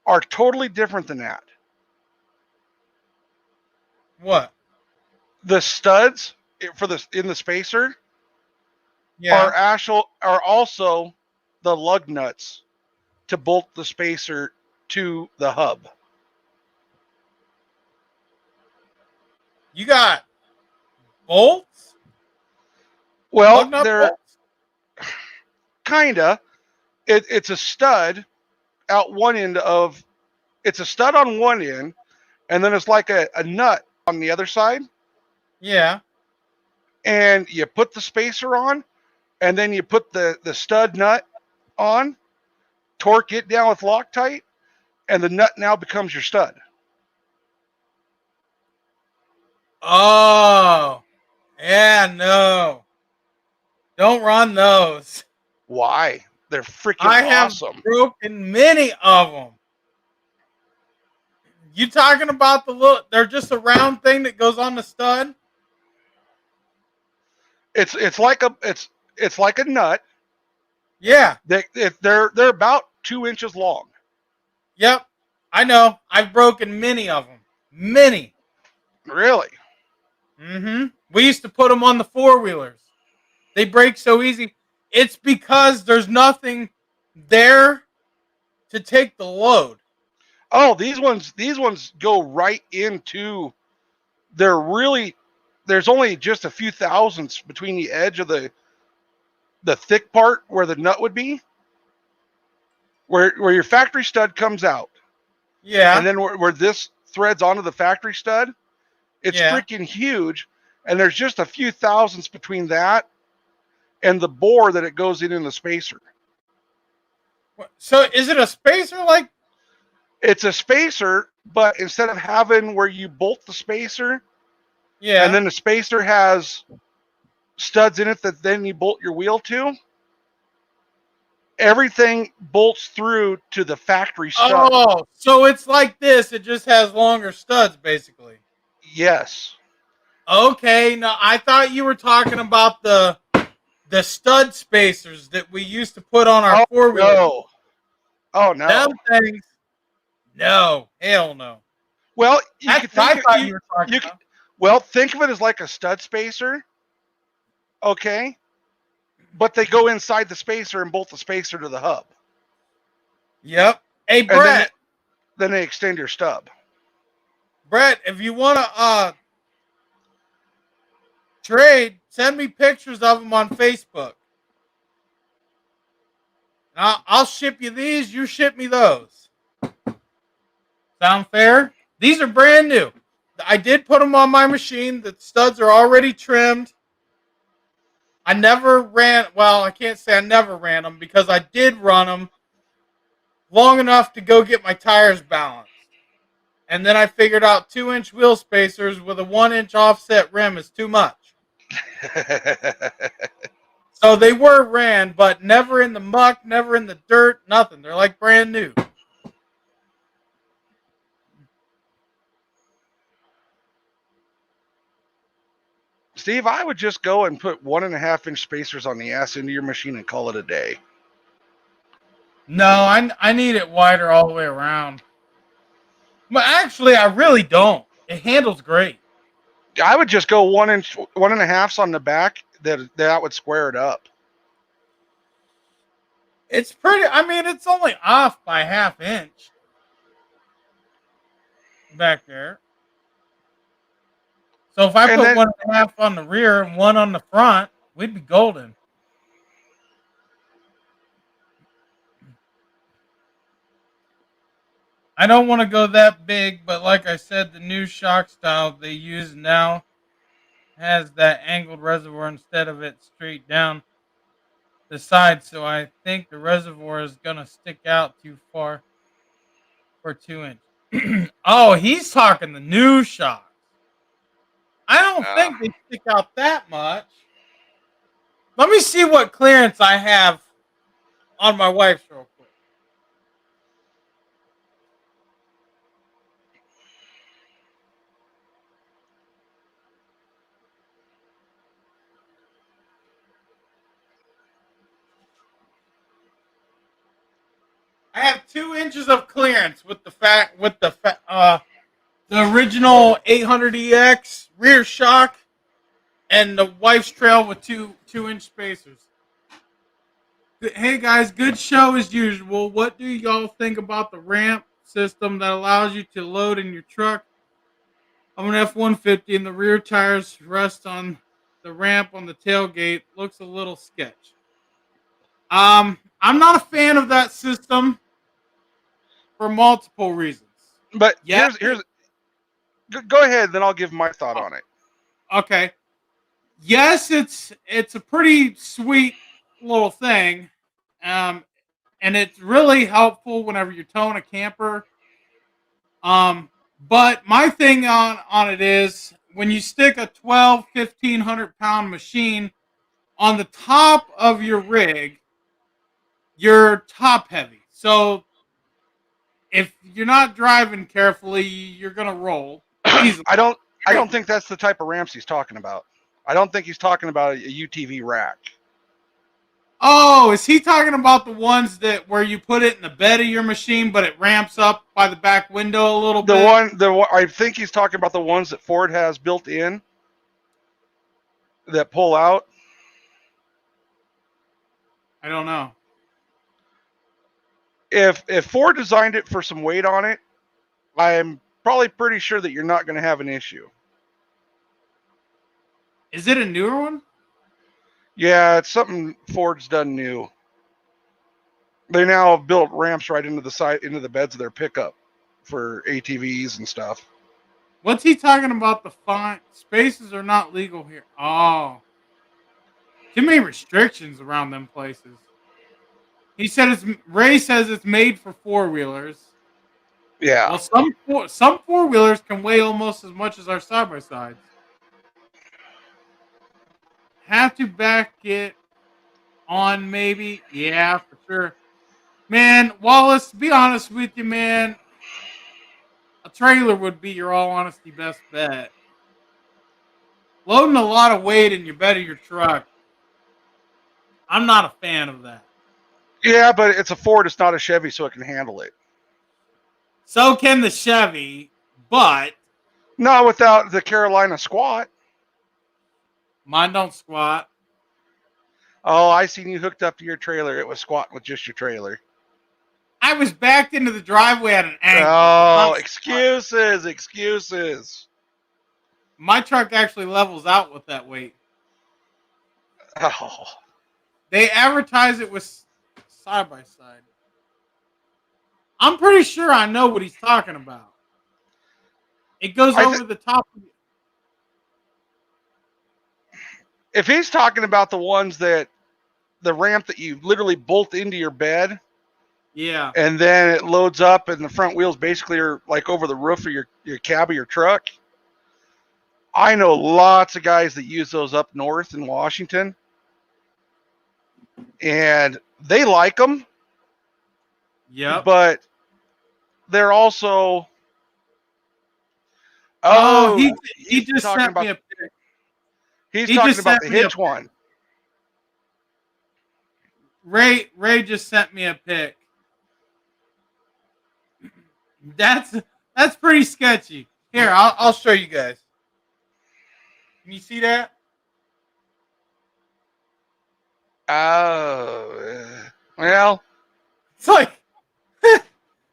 are totally different than that. What? The studs for the in the spacer Yeah. are also the lug nuts to bolt the spacer to the hub. You got bolts? Well, Lug nut they're bolts? kinda. It's a stud out one end of. It's a stud on one end, and then it's like a nut on the other side. Yeah. And you put the spacer on, and then you put the stud nut on, torque it down with Loctite, and the nut now becomes your stud. Oh. Yeah, no. Don't run those. Why? They're freaking I have awesome. broken many of them. You talking about the little? They're just a round thing that goes on the stud. It's like a nut. Yeah. They're about 2 inches long. Yep. I know. I've broken many of them. Many. Really? Mm-hmm. We used to put them on the four wheelers. They break so easy. It's because there's nothing there to take the load. Oh, these ones go right into. They're really. There's only just a few thousandths between the edge of the thick part where the nut would be, where your factory stud comes out, and Yeah. then where this threads onto the factory stud. It's Yeah. freaking huge, and there's just a few thousandths between that and the bore that it goes in the spacer. So is it a spacer like? It's a spacer, but instead of having where you bolt the spacer and Yeah. then the spacer has studs in it that then you bolt your wheel to, everything bolts through to the factory stud. Oh, so it's like this. It just has longer studs, basically. Yes. Okay. No, I thought you were talking about the stud spacers that we used to put on our Oh four wheeler. no. Oh no. Them things. No. Hell no. Well, you That's could what think I of thought you you were talking you could, about. well, think of it as like a stud spacer, okay? But they go inside the spacer and bolt the spacer to the hub. Yep. Hey, And then Brett. they extend your stub. Brett, if you want to trade, send me pictures of them on Facebook. And I'll ship you these. You ship me those. Sound fair? These are brand new. I did put them on my machine. The studs are already trimmed. I never ran. Well, I can't say I never ran them because I did run them long enough to go get my tires balanced. And then I figured out 2-inch wheel spacers with a 1-inch offset rim is too much. So they were ran, but never in the muck, never in the dirt, nothing. They're like brand new. Steve, I would just go and put 1.5 inch spacers on the ass into your machine and call it a day. No, I need it wider all the way around. But actually, I really don't. It handles great. I would just go 1 inch, 1.5s on the back. That would square it up. It's pretty. I mean, it's only off by ½ inch back there. So if I And put then 1.5 on the rear and one on the front, we'd be golden. I don't want to go that big, but like I said, the new shock style they use now has that angled reservoir instead of it straight down the side. So I think the reservoir is gonna stick out too far for 2 inch. Oh, he's talking the new shocks. I don't think they stick out that much. Let me see what clearance I have on my wife's real quick. I have 2 inches of clearance with the original 800EX rear shock and the wife's trail with 2 inch spacers. Hey guys, good show as usual. What do y'all think about the ramp system that allows you to load in your truck? I'm an F-150 and the rear tires rest on the ramp on the tailgate. Looks a little sketch. I'm not a fan of that system for multiple reasons. But Yeah. go ahead, then I'll give my thought on it. Okay. Yes, it's a pretty sweet little thing, um, and it's really helpful whenever you're towing a camper. But my thing on it is when you stick a 1,500 pound machine on the top of your rig, you're top heavy. So if you're not driving carefully, you're gonna roll easily. I don't think that's the type of ramps he's talking about. I don't think he's talking about a UTV rack. Oh, is he talking about the ones that where you put it in the bed of your machine, but it ramps up by the back window a little bit? I think he's talking about the ones that Ford has built in that pull out. I don't know. If Ford designed it for some weight on it, I'm probably pretty sure that you're not going to have an issue. Is it a newer one? Yeah, it's something Ford's done new. They now have built ramps right into the beds of their pickup for ATVs and stuff. What's he talking about? The fine spaces are not legal here. Oh, too many restrictions around them places. He said Ray says it's made for 4-wheelers. Yeah. Well, some 4-wheelers can weigh almost as much as our side by sides. Have to back it on, maybe. Yeah, for sure. Man, Wallace, be honest with you, man. A trailer would be your all honesty best bet. Loading a lot of weight in your bed of your truck. I'm not a fan of that. Yeah, but it's a Ford, it's not a Chevy, so it can handle it. So can the Chevy, but not without the Carolina squat. Mine don't squat. Oh, I seen you hooked up to your trailer. It was squatting with just your trailer. I was backed into the driveway at an angle. Oh, excuses. My truck actually levels out with that weight. Oh. They advertise it with side by side. I'm pretty sure I know what he's talking about. It goes over the top of it. If he's talking about the ones that the ramp that you literally bolt into your bed, yeah, and then it loads up and the front wheels basically are like over the roof of your cab of your truck. I know lots of guys that use those up north in Washington, and they like them. Yep. But they're also he just sent me a pic. He's talking about the hitch one. Ray just sent me a pic. That's pretty sketchy. Here, I'll show you guys. Can you see that? Well, it's like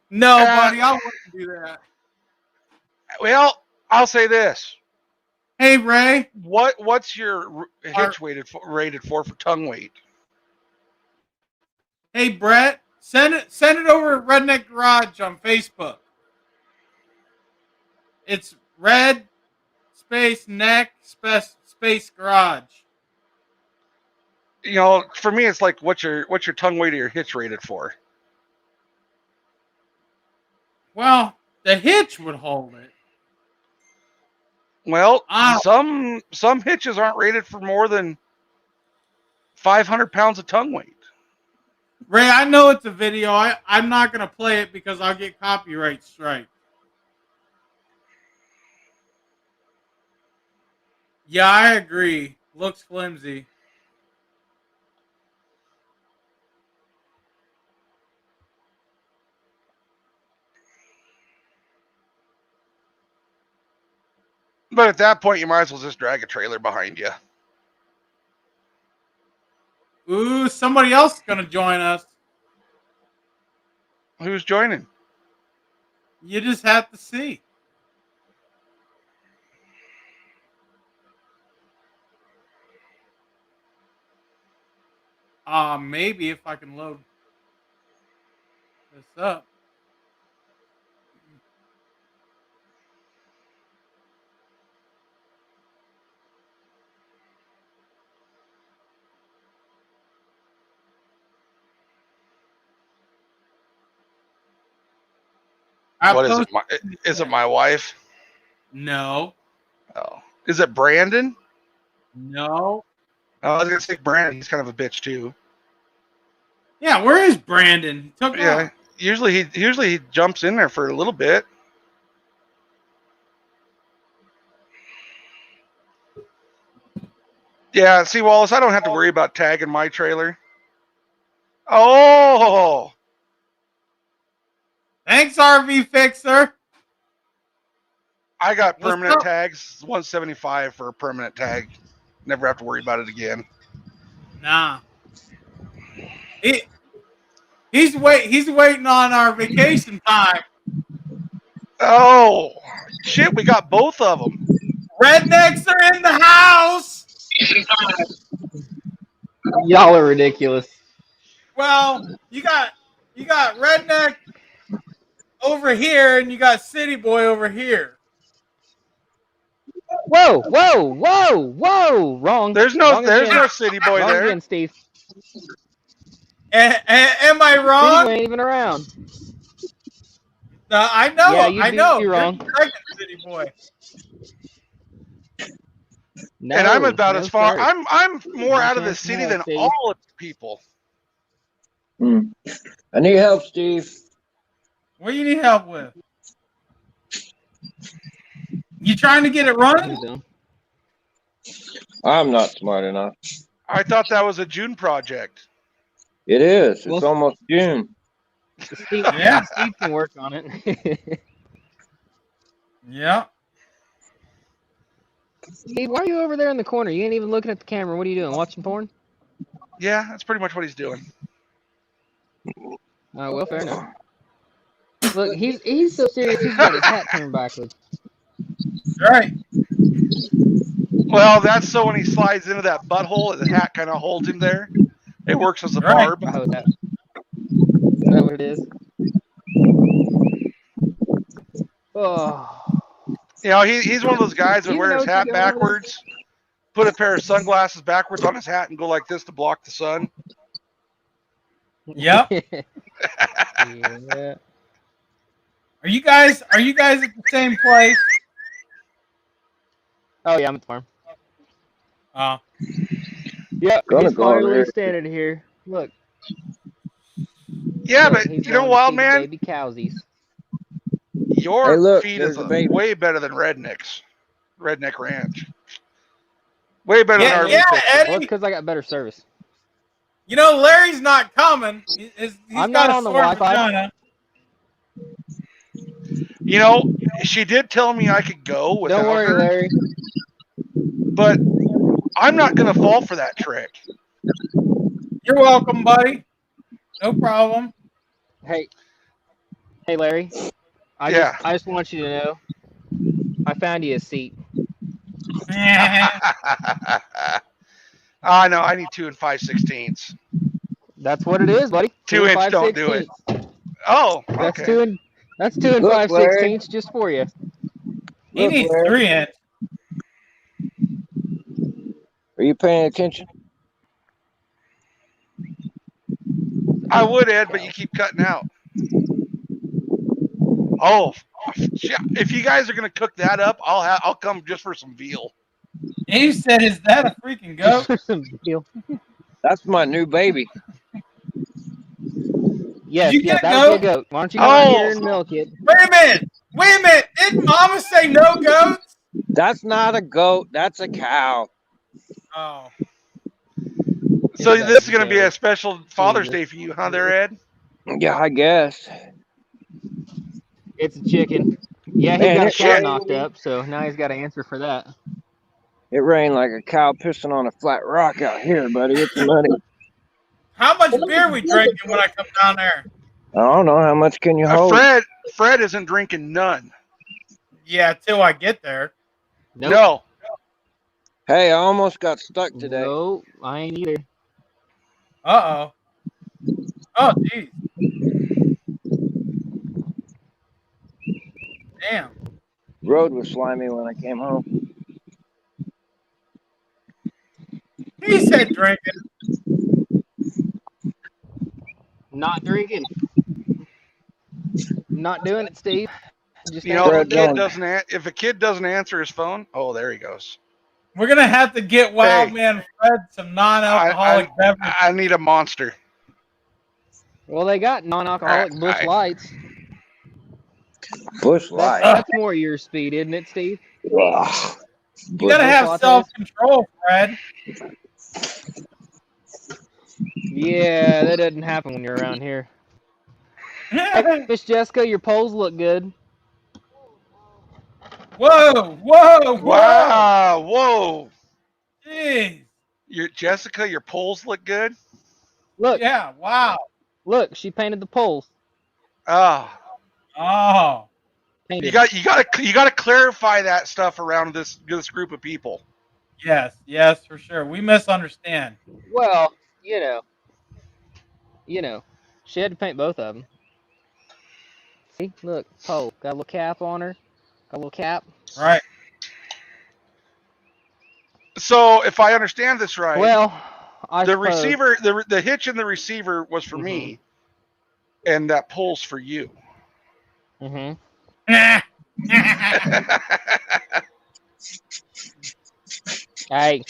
no, buddy, I wouldn't do that. Well, I'll say this. Hey, Ray. What's your hitch rated for tongue weight? Hey, Brett. Send it over at Redneck Garage on Facebook. It's red space neck space garage. You know, for me, it's like what's your tongue weight or your hitch rated for? Well, the hitch would hold it. Well, some hitches aren't rated for more than 500 pounds of tongue weight. Ray, I know it's a video. I'm not going to play it because I'll get copyright strike. Yeah, I agree. Looks flimsy. But at that point, you might as well just drag a trailer behind you. Ooh, somebody else is gonna join us. Who's joining? You just have to see. Maybe if I can load this up. What is it? Is it my wife? No. Oh, is it Brandon? No. Oh, I was gonna say Brandon. He's kind of a bitch too. Yeah, where is Brandon? He took off. Usually he jumps in there for a little bit. Yeah, see, Wallace, I don't have to worry about tagging my trailer. Oh, Thanks, RV Fixer. I got What's permanent up? tags. 175 for a permanent tag. Never have to worry about it again. Nah. He's waiting on our vacation time. Oh, shit, we got both of them. Rednecks are in the house. Y'all are ridiculous. Well, you got Redneck over here and you got City Boy over here. Whoa, whoa, whoa, whoa! Wrong. There's no Wrong again. City Boy Wrong there. again, Steve. Am I City wrong? Boy ain't even around. I know. Yeah, you'd I be know. wrong. You're the second City Boy. No, And I'm about no, as far. sir. I'm more No out of the chance in city hell, than Steve. all of the people. I need help, Steve. What do you need help with? You trying to get it running? I'm not smart enough. I thought that was a June project. It is. It's Well- almost June. Steve, Yeah. Steve can work on it. Yeah. Steve, why are you over there in the corner? You ain't even looking at the camera. What are you doing? Watching porn? Yeah, that's pretty much what he's doing. Oh, well, fair enough. Look, he's so serious he's got his hat turned backwards. Right. Well, that's so when he slides into that butthole, the hat kind of holds him there. It works as a Right. barb. Oh, is that what it is? Oh. You know, he's one of those guys that You wear know his what hat you're going with? backwards, put a pair of sunglasses backwards on his hat, and go like this to block the sun. Yep. Yeah. Are you guys at the same place? Oh, yeah, I'm at the farm. Yep, Gonna he's go over finally there. standing here. Look. Yeah, Look, but he's you know, going to Wild feed the Man, baby cowsies. your Hey, look, feed there's is a baby. way better than Redneck's. Redneck Ranch. Way better Yeah, than yeah, RV Fixer. Well, it's Eddie. because I got better service. You know Larry's not coming. He's I'm got not a on the sore Wi-Fi. vagina. You know, she did tell me I could go without Don't worry, her, Larry. but I'm not going to fall for that trick. You're welcome, buddy. No problem. Hey, Larry. I just want you to know, I found you a seat. I know. I need 2 5/16. That's what it is, buddy. 2 inch don't do it. Oh, That's okay. That's 2 and Look, 5/16 just for you. He Look, needs Larry. 3 inch. Are you paying attention? I would, Ed, but you keep cutting out. Oh, if you guys are gonna cook that up, I'll come just for some veal. He said, "Is that a freaking goat?" For some deal. That's my new baby. Yes, Did you get a that would be a goat? goat. Why don't you go out Oh. here and milk it? Wait a minute. Didn't Mama say no goats? That's not a goat. That's a cow. Oh, So It's this is a gonna be a goat. special Father's Jesus. Day for you, huh, there, Ed? Yeah, I guess. It's a chicken. Yeah, he Man, got a it car rained. knocked up, so now he's got to answer for that. It rained like a cow pissing on a flat rock out here, buddy. It's muddy. How much beer we drinking when I come down there? I don't know. How much can you hold? Fred isn't drinking none. Yeah, till I get there. Nope. No. Hey, I almost got stuck today. No, I ain't either. Uh-oh. Oh, geez. Damn. Road was slimy when I came home. He said drinking. Not drinking. Not doing it, Steve. Just You know, ain't if doing it. if a kid doesn't answer his phone, oh, there he goes. We're going to have to get Wild Man Fred some non-alcoholic beverage. I need a monster. Well, they got non-alcoholic Busch Lights. Busch Light. That's more your speed, isn't it, Steve? Ugh. You got to have self-control, Fred. Yeah, that doesn't happen when you're around here. Hey, Miss Jessica, your poles look good. Whoa, whoa, whoa. Wow, whoa. Jeez. Jessica, your poles look good? Look. Yeah, wow. Look, she painted the poles. Oh. Painted. You gotta clarify that stuff around this group of people. Yes, for sure. We misunderstand. Well, you know, she had to paint both of them. See, look, pole got a little cap on her. Got a little cap. Right. So, if I understand this right, well, the receiver, the hitch in the receiver was for me, and that pole's for you. Mm-hmm. Hey.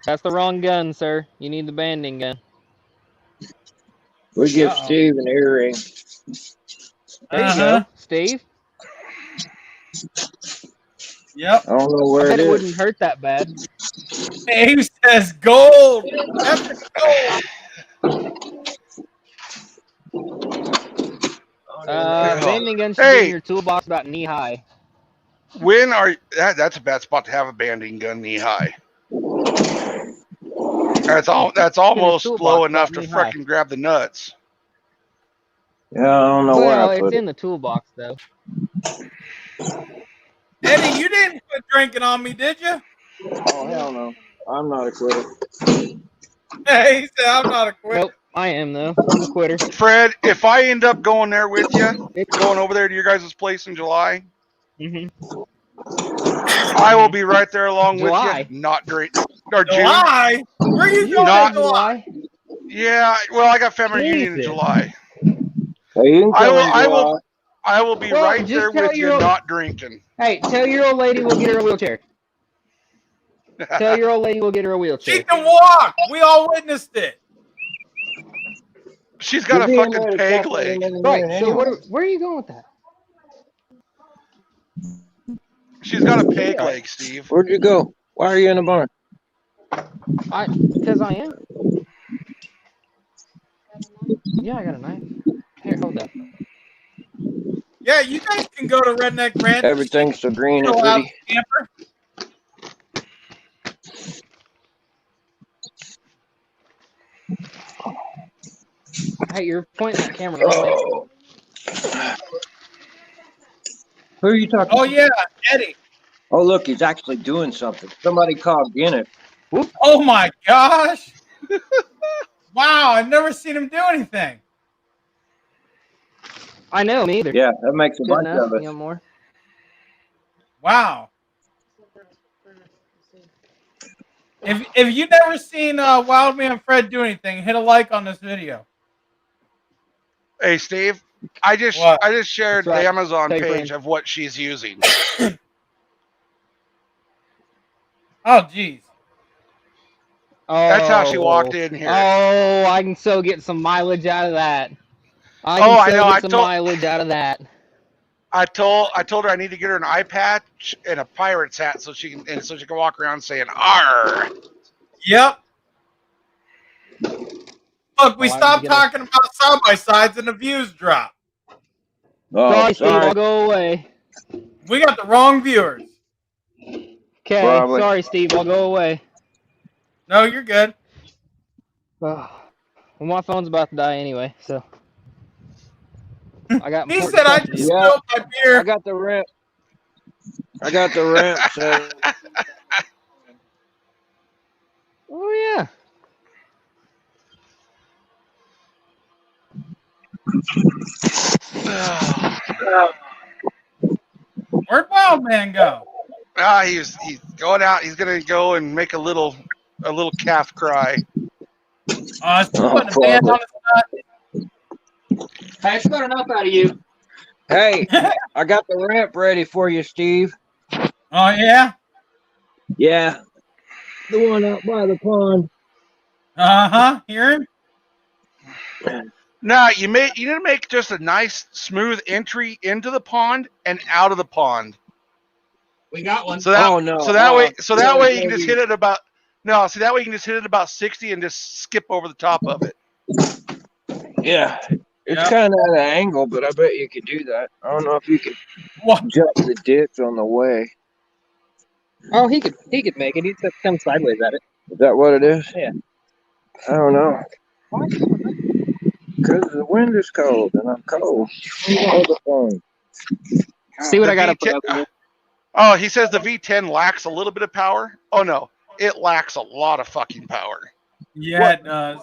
That's the wrong gun, sir. You need the banding gun. We give Steve an earring. There you go, Steve. Yep. I don't know where I bet it it is. wouldn't hurt that bad. Abe says gold. That's gold. Banding gun should be in your toolbox about knee high. When are that's a bad spot to have a banding gun knee high. That's almost low enough to freaking grab the nuts. Yeah, I don't know where I put it. Well, it's in the toolbox though. Eddie, you didn't quit drinking on me, did you? Oh hell no! I'm not a quitter. Hey, he said I'm not a quitter. Nope, I am though. I'm a quitter. Fred, if I end up going there with you, going over there to your guys' place in July, I will be right there along with you. Not great. Or July? June. Where are you going in July? Yeah, well, I got family reunion in July. Hey, you can I will be right there with you, not drinking. Hey, tell your old lady we'll get her a wheelchair. Tell your old lady we'll get her a wheelchair. She can walk. We all witnessed it. She's got a fucking peg leg. Right. So where are you going with that? She's got a peg leg, Steve. Where'd you go? Why are you in the barn? Because I am. Yeah, I got a knife. Here, hold that. Yeah, you guys can go to Redneck Ranch. Everything's so green and pretty. Camper. Hey, you're pointing that camera. Oh. Who are you talking to? Oh, yeah, Eddie. Oh, look, he's actually doing something. Somebody called Guinness. Oh, my gosh. Wow, I've never seen him do anything. I know, me either. Yeah, that makes a bunch of us. You know more. Wow. If you've never seen Wild Man Fred do anything, hit a like on this video. Hey, Steve, I just shared the Amazon page of what she's using. Oh, geez. That's how she walked in here. Oh, I can so get some mileage out of that. I get some mileage out of that. I told her I need to get her an eye patch and a pirate's hat so she can walk around saying "Arr." Yep. Look, we stopped talking about side by sides and the views drop. Oh, sorry, Steve, I'll go away. We got the wrong viewers. Okay, Probably. sorry, Steve. I'll go away. No, you're good. Oh, well, my phone's about to die anyway, so I got He important said I stuff to just do. Yeah, spilled my I beer. got the ramp. I got the ramp set. Oh yeah. Where'd Wild Man go? He's going out. He's gonna go and make a little calf cry. Is he Oh, putting a band probably. on Hey, it's got enough out of you. Hey, his nut? I got the ramp ready for you, Steve. Oh, yeah? Yeah, the one out by the pond. Uh-huh. Hear him? Now you need to make just a nice smooth entry into the pond and out of the pond. We got one. So that Oh no! that way yeah, you can just hit it about so that way you can just hit it about 60 and just skip over the top of it. yeah. It's Yep. kind of at an angle, but I bet you could do that. I don't know if you could What? jump the ditch on the way. Oh, he could make it. He'd just come sideways at it. Is that what it is? Yeah. I don't know. Because the wind is cold and I'm cold. Hold the phone. See what The I got to put V10 up with. Oh, he says the V10 lacks a little bit of power. Oh no, it lacks a lot of fucking power. Yeah, it does.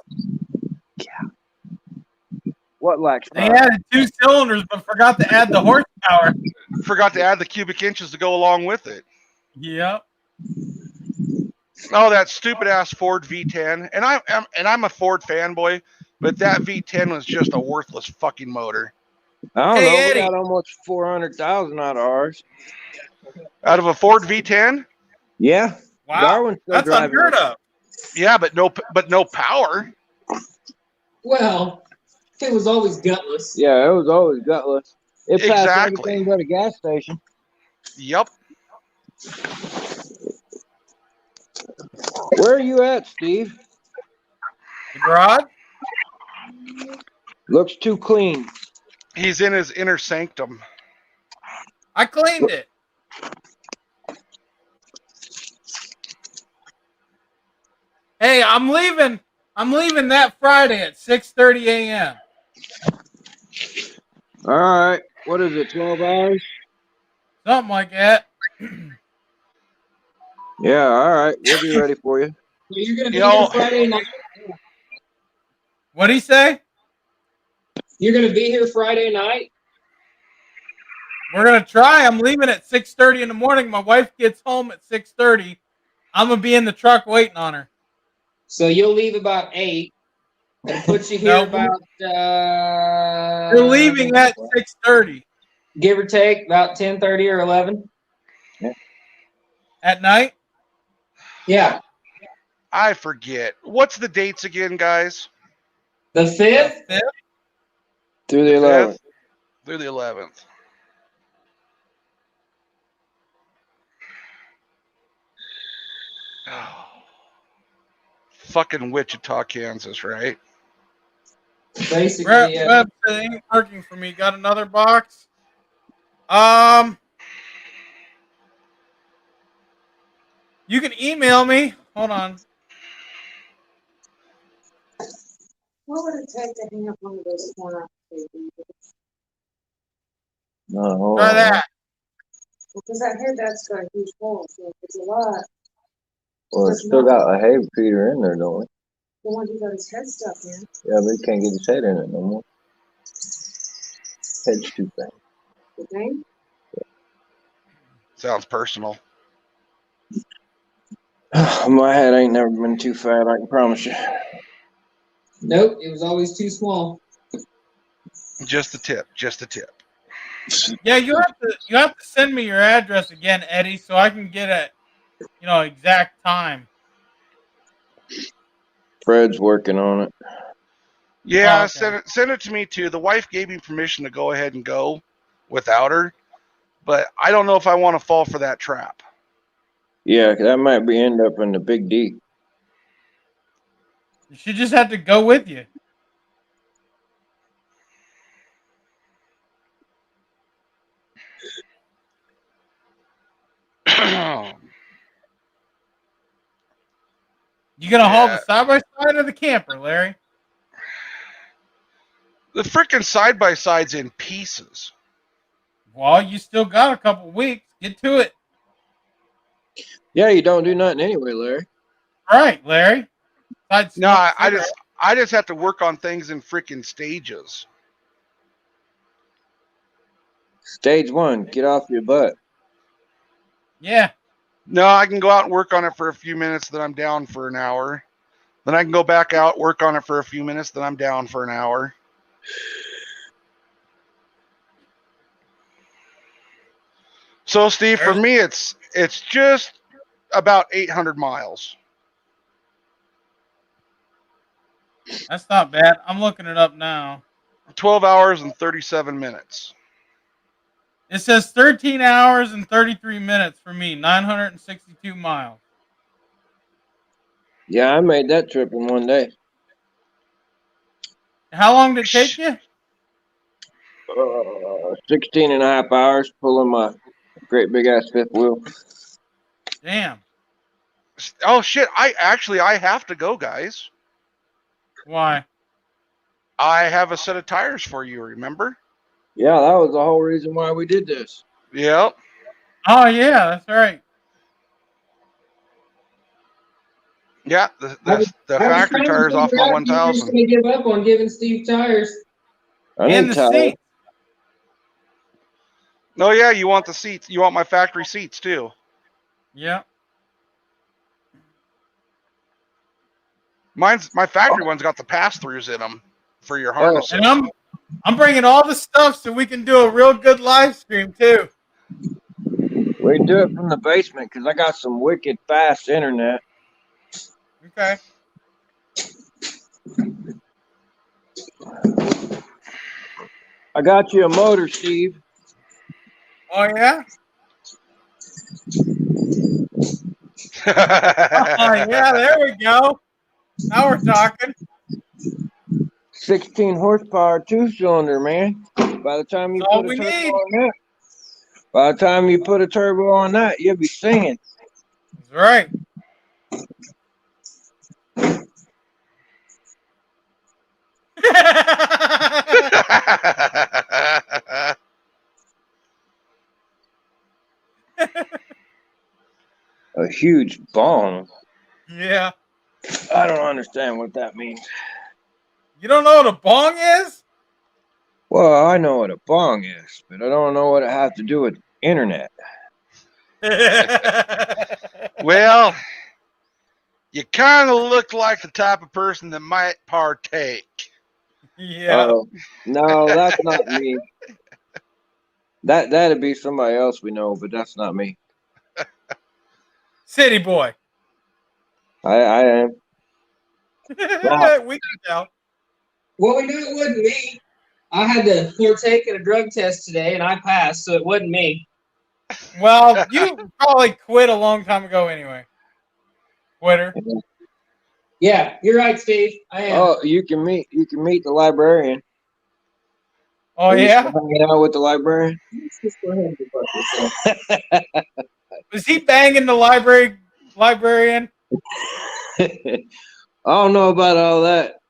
What lacks They power? added 2 cylinders, but forgot to add the horsepower. Forgot to add the cubic inches to go along with it. Yep. Oh, that stupid ass Ford V10, and I'm a Ford fanboy, but that V10 was just a worthless fucking motor. I don't Hey, know. We Eddie. got almost 400,000 out of ours. Out of a Ford V10, Yeah. Wow. Darwin's still That's driving unheard it. of. yeah, but no power. Well, it was always gutless. Yeah, it was always gutless. It passed Exactly. everything but a gas station. Yep. Where are you at, Steve? The garage? Looks too clean. He's in his inner sanctum. I cleaned it. Hey, I'm leaving. I'm leaving that Friday at 6:30 a.m. All right. What is it, 12 hours? Something like that. Yeah, all right. We'll be ready for you. So you're going to be You know- here Friday night? What'd he say? You're going to be here Friday night? We're gonna try. I'm leaving at 6:30 in the morning. My wife gets home at 6:30. I'm gonna be in the truck waiting on her. So you'll leave about 8. It'll put you here No, about, We're leaving at 6:30 give or take, about 10:30 or 11. at night. Yeah. I forget. What's the dates again, guys? The 5th? Fifth? Through the 11th. 5th through the 11th. Oh. Fucking Wichita, Kansas, right? Basically, yeah. Website ain't working for me. Got another box. You can email me. Hold on. What would it take to hang up one of those corner tables? No, hold Try on. that. Because that head that's got a huge hole, so if it's a lot, Well, it's still got a hay feeder in there, don't we? the one who got his head stuck in. Yeah, but he can't get his head in it no more. Head's too fat. The thing? Sounds personal. My head ain't never been too fat, I can promise you. Nope, it was always too small. Just the tip. Just the tip. Yeah, you have to send me your address again, Eddie, so I can get it. Exact time. Fred's working on it. Yeah, Oh, okay. send it to me too. The wife gave me permission to go ahead and go without her, but I don't know if I want to fall for that trap. Yeah, that might be end up in the big D. She just had to go with you. You gonna haul the Yeah. side by side or the camper, Larry? The freaking side by side's in pieces. Well, you still got a couple weeks. Get to it. Yeah, you don't do nothing anyway, Larry. All right, Larry. Besides No, smoke I cigarettes. just have to work on things in freaking stages. Stage 1, get off your butt. Yeah. No, I can go out and work on it for a few minutes, then I'm down for an hour. Then I can go back out, work on it for a few minutes, then I'm down for an hour. So, Steve, for me, it's just about 800 miles. That's not bad. I'm looking it up now. 12 hours and 37 minutes. It says 13 hours and 33 minutes for me, 962 miles. Yeah, I made that trip in one day. How long did it take you? 16 and a half hours pulling my great big ass fifth wheel. Damn. Oh, shit. I have to go, guys. Why? I have a set of tires for you, remember? Yeah, that was the whole reason why we did this. Yep. Oh, yeah, that's right. Yeah, the factory tires off my 1000. You give up on giving Steve tires. I And need the tires. seat. Oh, yeah, you want the seats. You want my factory seats, too. Yeah. My factory one's got the pass-throughs in them for your harnesses. And I'm bringing all the stuff so we can do a real good live stream, too. We can do it from the basement because I got some wicked fast internet. Okay. I got you a motor, Steve. Oh, yeah? Oh, yeah, there we go. Now we're talking. 16 horsepower, 2-cylinder, man. By the time you That's all put a we turbo need. on that, by the time you put a turbo on that, you'll be singing. That's right. A huge bong. Yeah. I don't understand what that means. You don't know what a bong is? Well, I know what a bong is, but I don't know what it has to do with internet. Well, you kind of look like the type of person that might partake. Yeah. No, that's not me. That'd be somebody else we know, but that's not me. City boy. I am. We can tell. Well, we knew it wasn't me. I had to partake in a drug test today, and I passed, so it wasn't me. Well, you probably quit a long time ago anyway. Quitter. Yeah, you're right, Steve. I am. Oh, you can meet the librarian. Oh, Are you yeah? still hanging out with the librarian? Let's just go ahead and debug this. Was he banging the librarian? I don't know about all that.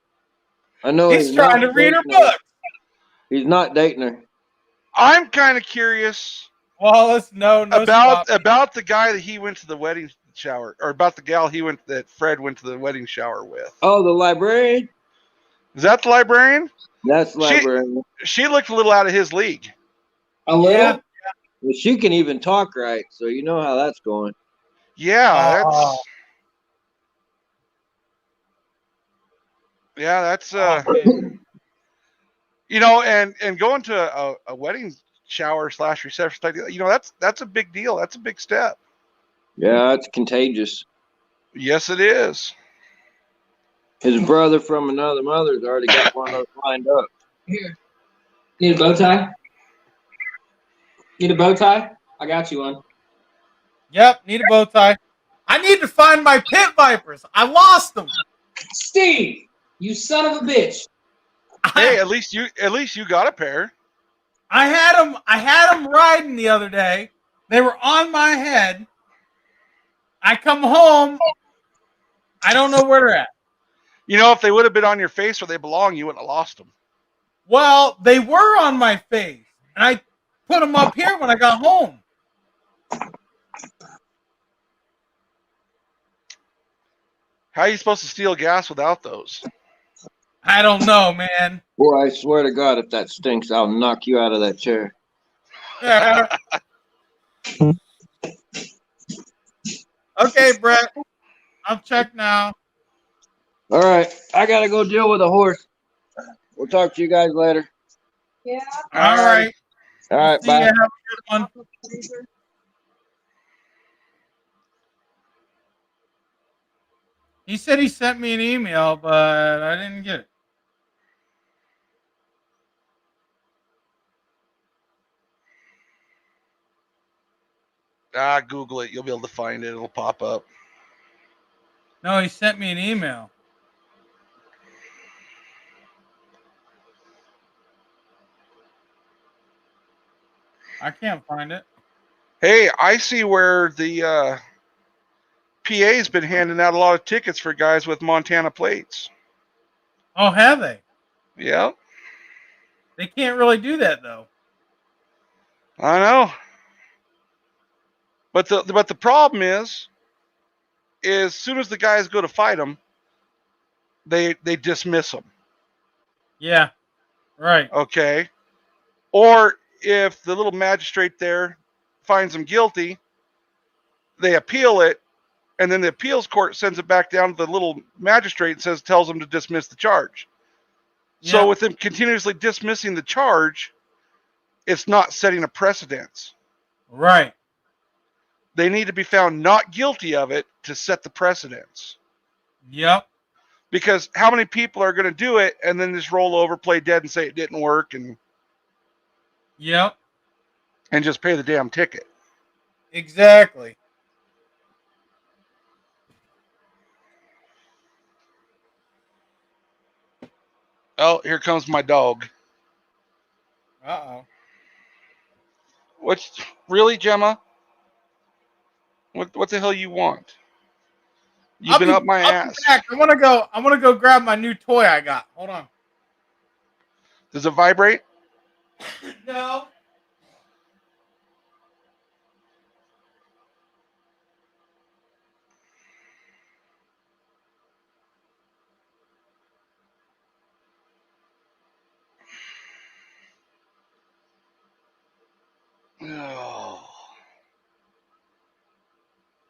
I know He's trying to read her book. He's not dating her. I'm kind of curious Wallace, no about stop. the guy that he went to the wedding shower, or about the gal that Fred went to the wedding shower with. Oh, the librarian? Is that the librarian? That's the librarian. She looked a little out of his league. A little? Yeah. Well, she can even talk right, so you know how that's going. Yeah, Oh. that's you know, and going to a wedding shower / reception, you know, that's a big deal. That's a big step. Yeah, it's contagious. Yes, it is. His brother from another mother's already got one of those lined up. Here. Need a bow tie? Need a bow tie? I got you one. Yep, need a bow tie. I need to find my pit vipers. I lost them. Steve, you son of a bitch. Hey, at least you got a pair. I had them riding the other day. They were on my head, I come home. I don't know where they're at. You know, if they would have been on your face where they belong, you wouldn't have lost them. Well, they were on my face, and I put them up here when I got home. How are you supposed to steal gas without those? I don't know, man. Boy, I swear to God, if that stinks, I'll knock you out of that chair. Okay, Brett. I'll check now. All right, I gotta go deal with a horse. We'll talk to you guys later. Yeah. All right. All We'll right, see you. bye. Have a good one. He said he sent me an email, but I didn't get it. Google it. You'll be able to find it. It'll pop up. No, he sent me an email. I can't find it. Hey, I see where the PA's been handing out a lot of tickets for guys with Montana plates. Oh, have they? Yeah, They can't really do that though. I know. But the problem is as soon as the guys go to fight them, they dismiss them. Yeah. Right. Okay. Or if the little magistrate there finds them guilty, they appeal it, and then the appeals court sends it back down to the little magistrate and tells them to dismiss the charge. So Yeah. with them continuously dismissing the charge, it's not setting a precedence. Right. They need to be found not guilty of it to set the precedence. Yep. Because how many people are going to do it and then just roll over, play dead, and say it didn't work, and Yep. just pay the damn ticket? Exactly. Oh, here comes my dog. Uh-oh. What's really, Gemma? What the hell you want? You've been up my I'll be ass. back. I want to go grab my new toy I got. Hold on. Does it vibrate? No. Oh.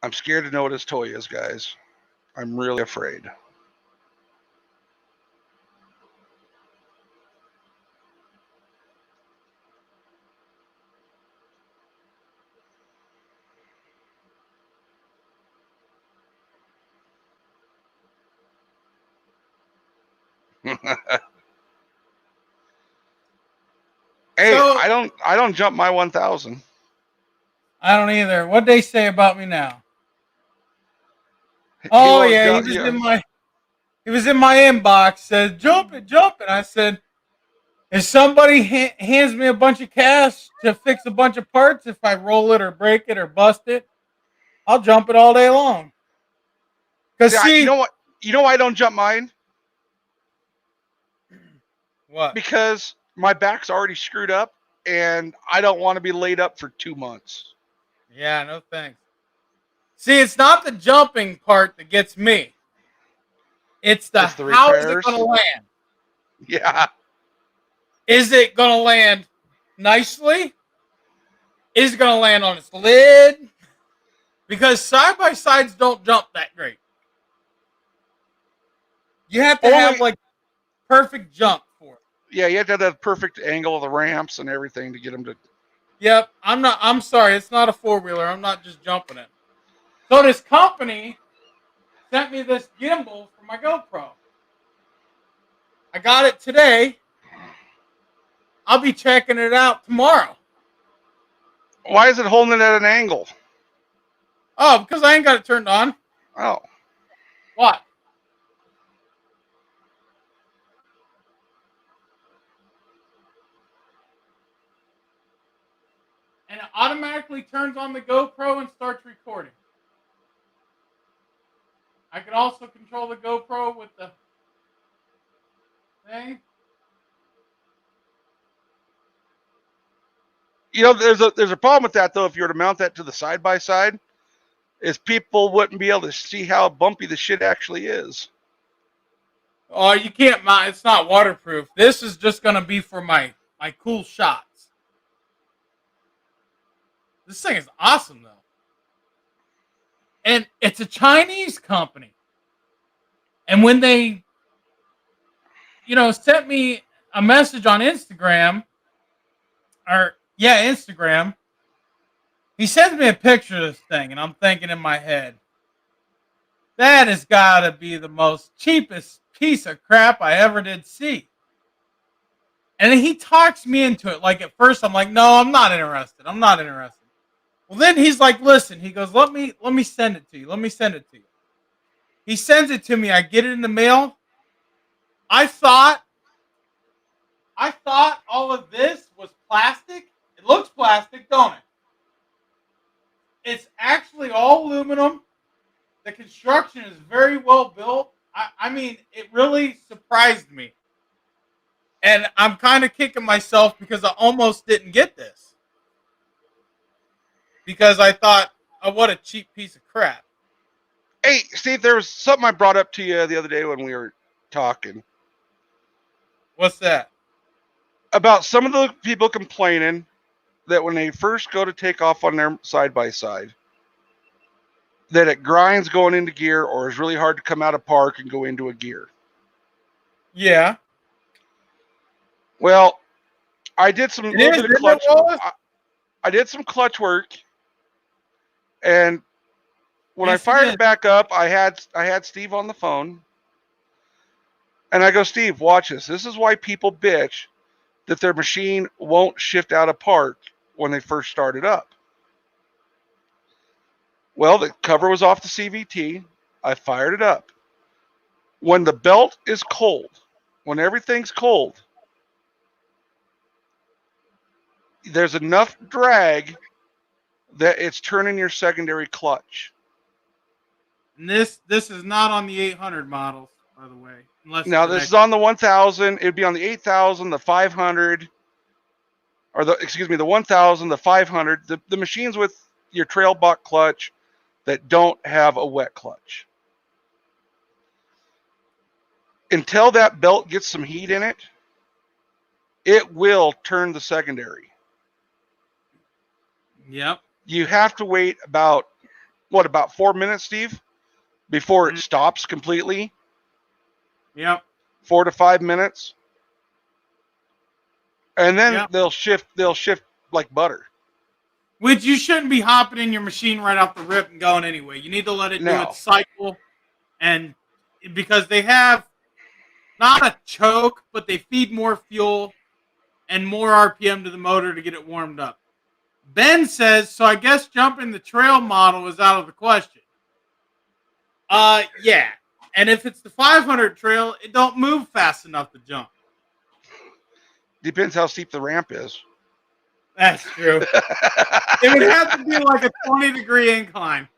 I'm scared to know what his toy is, guys. I'm really afraid. Hey, So I don't jump my 1,000. I don't either. What'd they say about me now? He Oh won't yeah, jump. Yeah. he was in my inbox. Said jump it, jump it. I said, if somebody hands me a bunch of cash to fix a bunch of parts, if I roll it or break it or bust it, I'll jump it all day long. Cause You see know what? You know why I don't jump mine? what? Because my back's already screwed up, and I don't want to be laid up for 2 months. Yeah, no thanks. See, it's not the jumping part that gets me. It's the It's the how is it repairs. going to land? Yeah. Is it going to land nicely? Is it going to land on its lid? Because side by sides don't jump that great. You have to have like perfect jump for it. Yeah, you have to have that perfect angle of the ramps and everything to get them to. Yep, I'm sorry, it's not a four-wheeler. I'm not just jumping it. So this company sent me this gimbal for my GoPro. I got it today. I'll be checking it out tomorrow. Why is it holding it at an angle? Oh, because I ain't got it turned on. Oh. What? And it automatically turns on the GoPro and starts recording. I can also control the GoPro with the thing. You know, there's a problem with that though. If you were to mount that to the side by side, is people wouldn't be able to see how bumpy the shit actually is. Oh, you can't mount. It's not waterproof. This is just gonna be for my cool shots. This thing is awesome though, and it's a Chinese company. And when they, sent me a message on Instagram, Instagram. He sends me a picture of this thing, and I'm thinking in my head, that has got to be the most cheapest piece of crap I ever did see. And then he talks me into it. Like at first, I'm like, no, I'm not interested. I'm not interested. Well, then he's like, listen. He goes, let me send it to you. Let me send it to you. He sends it to me. I get it in the mail. I thought all of this was plastic. It looks plastic, don't it? It's actually all aluminum. The construction is very well built. I mean, it really surprised me. And I'm kind of kicking myself because I almost didn't get this. Because I thought, oh, what a cheap piece of crap. Hey, Steve, there was something I brought up to you the other day when we were talking. What's that? About some of the people complaining that when they first go to take off on their side-by-side, that it grinds going into gear or is really hard to come out of park and go into a gear. Yeah. Well, I did some little bit of clutch. I did some clutch work, and when I fired it back up, I had Steve on the phone, and I go, Steve, watch this. This is why people bitch that their machine won't shift out of park when they first start it up. Well, the cover was off the CVT. I fired it up. When the belt is cold, when everything's cold, there's enough drag that it's turning your secondary clutch. And this is not on the 800 models, by the way. Now, this is on the 1000. It would be on the 8000, the 500, or the 1000, the 500. The machines with your trail buck clutch that don't have a wet clutch. Until that belt gets some heat in it, it will turn the secondary. Yep. You have to wait about 4 minutes, Steve, before it stops completely? Yep. 4 to 5 minutes. And then they'll shift like butter. Which you shouldn't be hopping in your machine right off the rip and going anyway. You need to let it do its cycle. And because they have not a choke, but they feed more fuel and more RPM to the motor to get it warmed up. Ben says, so I guess jumping the trail model is out of the question. Yeah. And if it's the 500 trail, it don't move fast enough to jump. Depends how steep the ramp is. That's true. It would have to be like a 20-degree incline.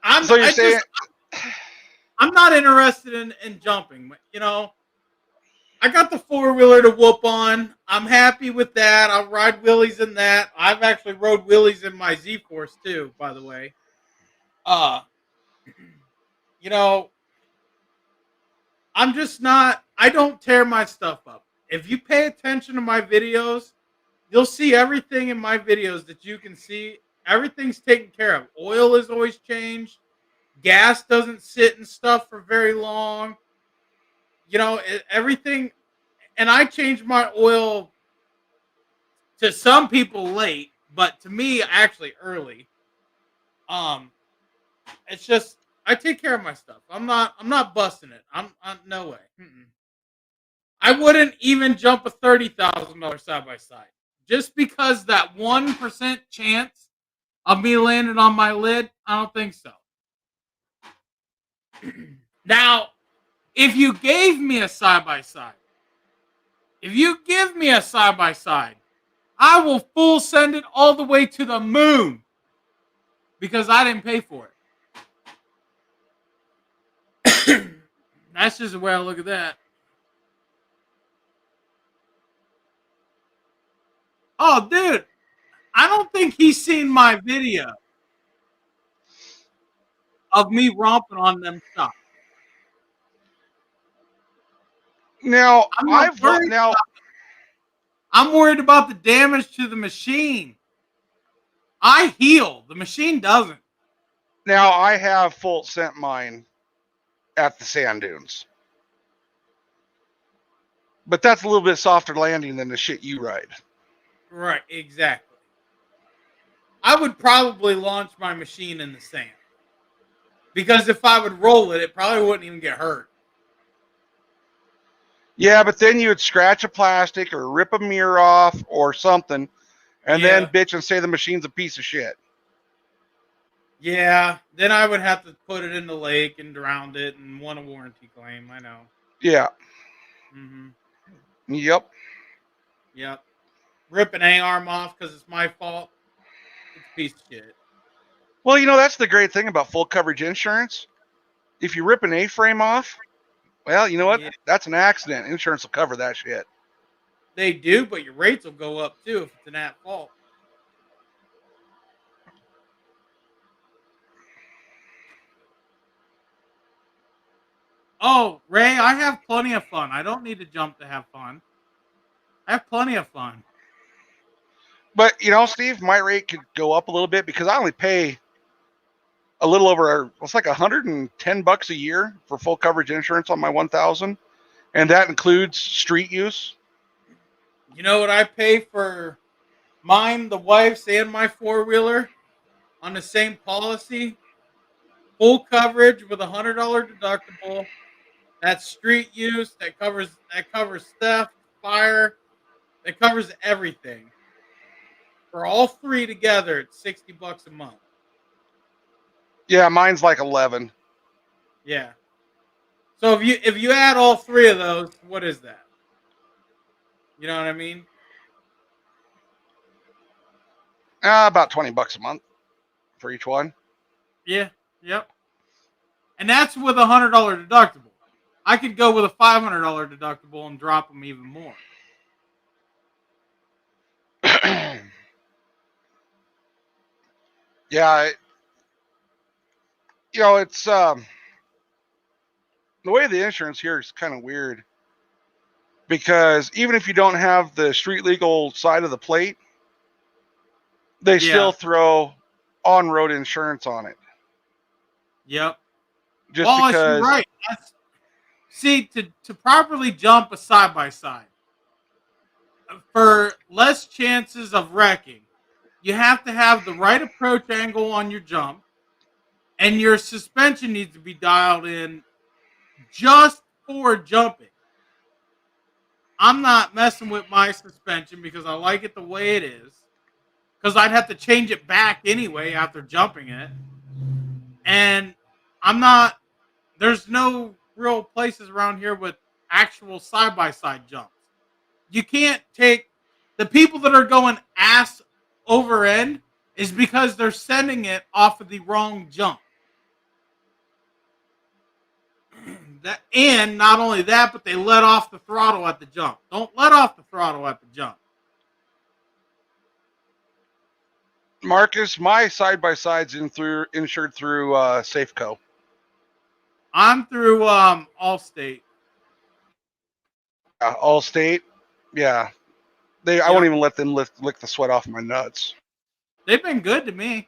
I'm not interested in jumping. You know, I got the four-wheeler to whoop on. I'm happy with that. I'll ride wheelies in that. I've actually rode wheelies in my ZForce too, by the way. You know, I'm just not, I don't tear my stuff up. If you pay attention to my videos, you'll see everything in my videos that you can see. Everything's taken care of. Oil is always changed. Gas doesn't sit in stuff for very long. You know, everything. And I change my oil to some people late, but to me, actually early. It's just, I take care of my stuff. I'm not busting it. I'm no way. I wouldn't even jump a $30,000 side by side just because that 1% chance of me landing on my lid. I don't think so. Now, if you gave me a side by side, I will full send it all the way to the moon. because I didn't pay for it. That's just the way I look at that. Oh, dude, I don't think he's seen my video of me romping on them stuff. Now I'm not worried. I'm worried about the damage to the machine. I heal. The machine doesn't. Now I have full sent mine at the sand dunes, but that's a little bit softer landing than the shit you ride. Right, exactly. I would probably launch my machine in the sand. Because if I would roll it, it probably wouldn't even get hurt. Yeah, but then you would scratch a plastic or rip a mirror off or something, and then bitch and say the machine's a piece of shit. Yeah, then I would have to put it in the lake and drown it and want a warranty claim. I know. Yeah. Mm-hmm. Yep. Yep. Rip an A-arm off because it's my fault. It's a piece of shit. Well, you know, that's the great thing about full coverage insurance. If you rip an A-frame off, well, you know what? Yeah. That's an accident. Insurance will cover that shit. They do, but your rates will go up too if it's an at fault. Oh, Ray, I have plenty of fun. I don't need to jump to have fun. I have plenty of fun. But, you know, Steve, my rate could go up a little bit because I only pay a little over, it's like $110 a year for full coverage insurance on my 1000. And that includes street use. You know what I pay for mine, the wife's, and my four-wheeler on the same policy? Full coverage with $100 deductible. That's street use. That covers theft, fire. That covers everything. For all three together, it's $60 a month. Yeah, mine's like 11. Yeah. So if you add all three of those, what is that? You know what I mean? About $20 a month for each one. Yeah. Yep. And that's with $100 deductible. I could go with a $500 deductible and drop them even more. Yeah, you know, it's the way the insurance here is kind of weird because even if you don't have the street legal side of the plate, they still throw on-road insurance on it. Yep. Just Wallace, because you're right. See, to properly jump a side-by-side, for less chances of wrecking, you have to have the right approach angle on your jump, and your suspension needs to be dialed in just for jumping. I'm not messing with my suspension because I like it the way it is, because I'd have to change it back anyway after jumping it. And there's no real places around here with actual side-by-side jumps. You can't take the people that are going ass over end is because they're sending it off of the wrong jump. And not only that, but they let off the throttle at the jump. Don't let off the throttle at the jump. Marcus, my side-by-side's insured through Safeco. I'm through Allstate. Allstate, yeah. I won't even let them lick the sweat off my nuts. They've been good to me.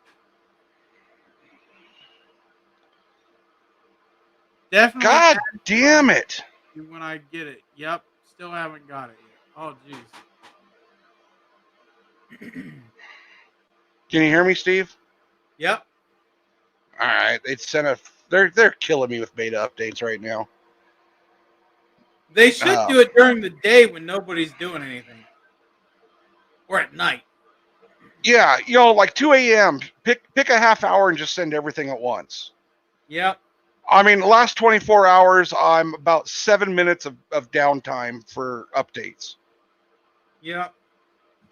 Definitely. God damn it. When I get it. Yep. Still haven't got it yet. Oh, jeez. Can you hear me, Steve? Yep. All right. They're killing me with beta updates right now. They should do it during the day when nobody's doing anything. Or at night. Yeah, you know, like 2 a.m. Pick a half hour and just send everything at once. Yep. I mean, the last 24 hours, I'm about 7 minutes of downtime for updates. Yep.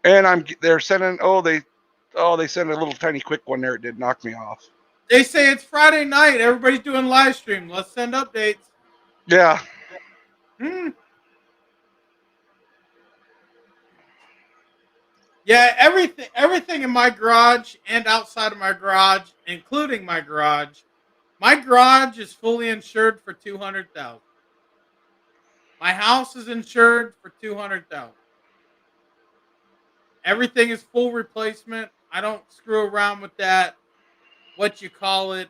And they're sending, Oh, they sent a little tiny quick one there. It did knock me off. They say it's Friday night. Everybody's doing live stream. Let's send updates. Yeah. Hmm. Yeah, everything in my garage and outside of my garage, including my garage. My garage is fully insured for 200,000. My house is insured for 200,000. Everything is full replacement. I don't screw around with that. What you call it?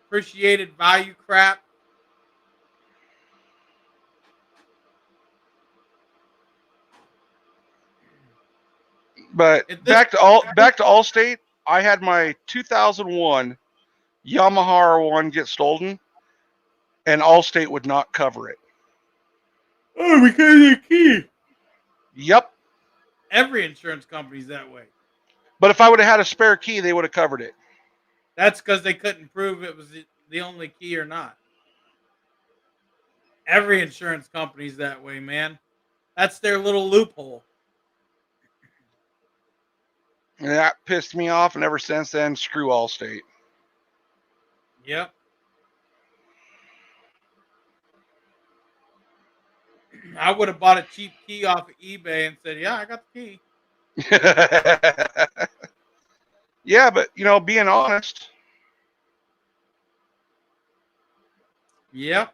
Appreciated value crap. But If this, back to Allstate, I had my 2001 Yamaha R1 get stolen, and Allstate would not cover it. oh, because of the key. Yep. Every insurance company's that way. But if I would have had a spare key, they would have covered it. That's because they couldn't prove it was the only key or not. Every insurance company's that way, man. That's their little loophole. And that pissed me off, and ever since then, screw Allstate. Yep. I would have bought a cheap key off of eBay and said, "Yeah, I got the key." Yeah, but being honest. Yep.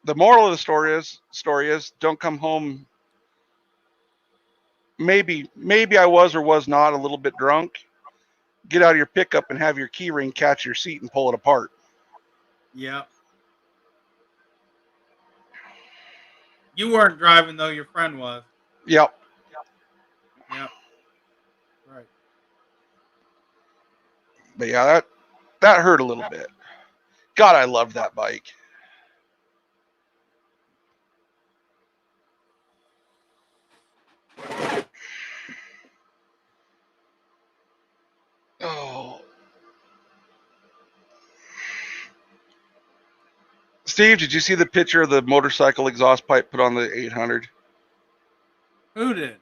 The moral of the story is don't come home. Maybe I was or was not a little bit drunk. Get out of your pickup and have your key ring catch your seat and pull it apart. Yep. You weren't driving though; your friend was. Yep. Yep. Right. But yeah, that hurt a little bit. God, I loved that bike. Oh. Steve, did you see the picture of the motorcycle exhaust pipe put on the 800? Who did?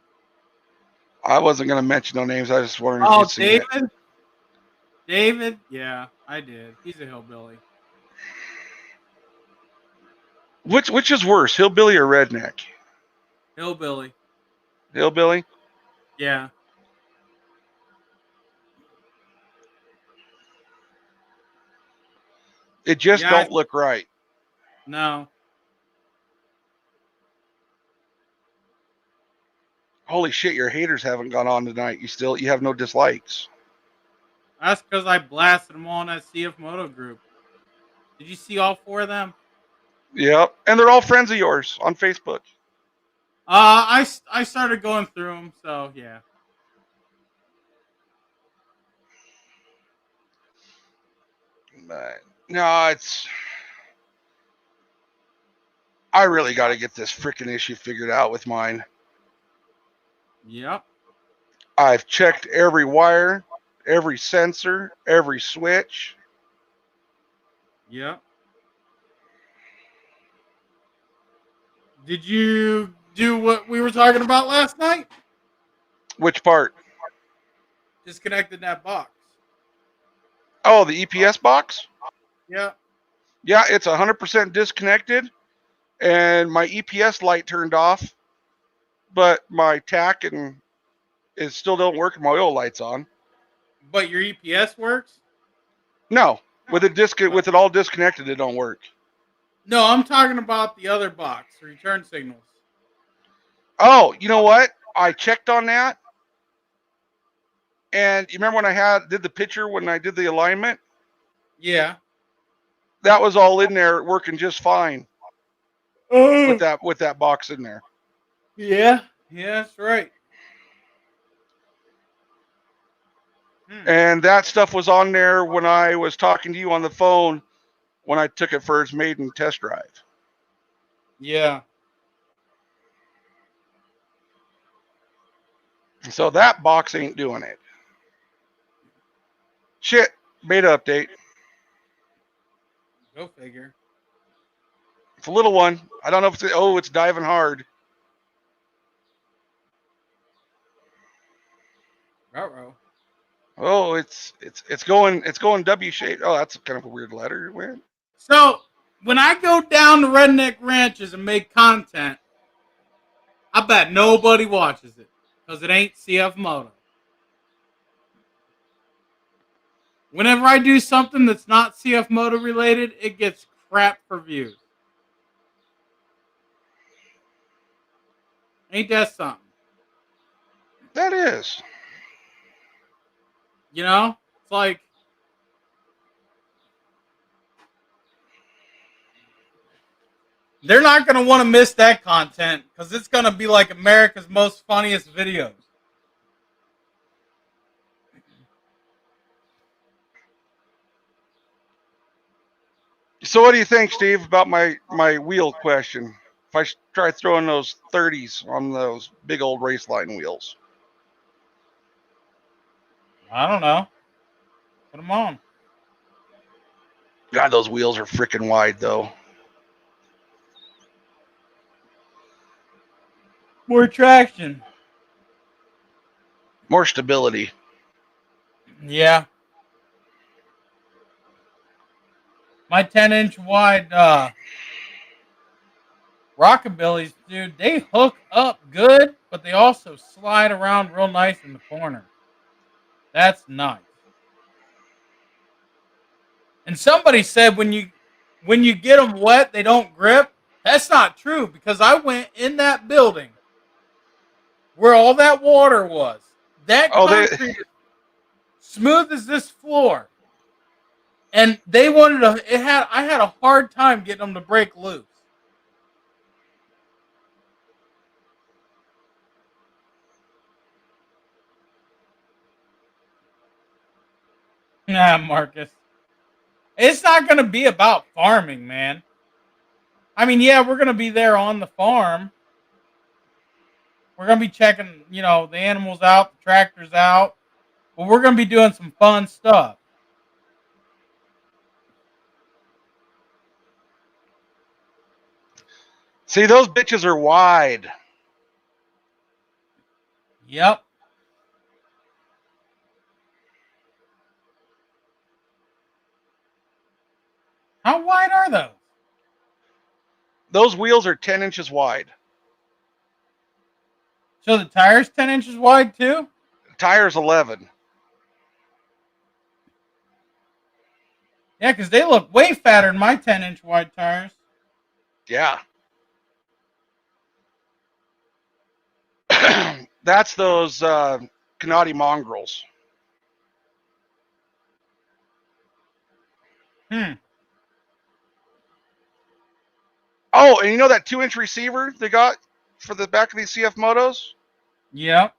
I wasn't going to mention no names. I just wondered if Oh, you'd seen David. it. David. Yeah, I did. He's a hillbilly. Which is worse, hillbilly or redneck? Hillbilly. Hillbilly? Yeah. It just Yeah. don't look right. No. Holy shit, your haters haven't gone on tonight. You have no dislikes. That's because I blasted them all in that CF Moto group. Did you see all four of them? Yep. And they're all friends of yours on Facebook. I started going through them, so yeah. But no, I really got to get this freaking issue figured out with mine. Yep. I've checked every wire, every sensor, every switch. Yep. Did you do what we were talking about last night? Which part? Disconnected that box. Oh, the EPS box? Yep. Yeah, it's 100% disconnected, and my EPS light turned off, but my tack and it still don't work, and my oil light's on. But your EPS works? No, with it all disconnected, it don't work. No, I'm talking about the other box, return signals. Oh, you know what? I checked on that, and you remember when I did the picture when I did the alignment? Yeah. That was all in there, working just fine with that box in there. Yeah. Yeah, that's right. And that stuff was on there when I was talking to you on the phone when I took it for its maiden test drive. Yeah. So that box ain't doing it. Shit, beta update. Go figure. It's a little one. I don't know if it's diving hard. Ruh-roh. Oh, it's going W shaped. Oh, that's kind of a weird letter. So when I go down to redneck ranches and make content, I bet nobody watches it because it ain't CF Moto. Whenever I do something that's not CF Moto related, it gets crap for views. Ain't that something? That is. You know? It's like they're not going to want to miss that content because it's going to be like America's most funniest videos. So what do you think, Steve, about my wheel question? If I try throwing those 30s on those big old race line wheels. I don't know. Put them on. God, those wheels are freaking wide, though. More traction. More stability. Yeah. My 10-inch wide Rockabillys, dude, they hook up good, but they also slide around real nice in the corner. That's nice. And somebody said when you get them wet, they don't grip. That's not true because I went in that building where all that water was. That Oh, concrete is smooth as this floor. And they wanted to I had a hard time getting them to break loose. Nah, Marcus. It's not going to be about farming, man. I mean, yeah, we're going to be there on the farm. We're going to be checking, the animals out, the tractors out. But we're going to be doing some fun stuff. see, those bitches are wide. Yep. How wide are those? Those wheels are 10 inches wide. So the tire's 10 inches wide too? Tires 11. Yeah, because they look way fatter than my 10-inch wide tires. Yeah. That's those Canadi mongrels. Oh, and you know that 2-inch receiver they got for the back of these CF Motos? Yep.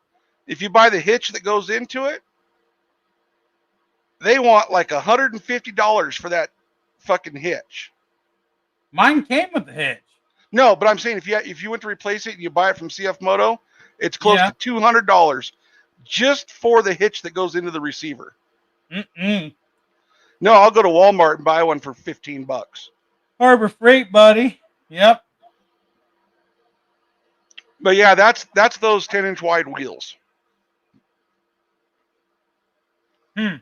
If you buy the hitch that goes into it, they want like $150 for that fucking hitch. Mine came with the hitch. No, but I'm saying if you went to replace it and you buy it from CF Moto, it's close Yeah. to $200 just for the hitch that goes into the receiver. Mm-mm. No, I'll go to Walmart and buy one for $15. Harbor Freight, buddy. Yep. But yeah, that's those 10-inch wide wheels. Is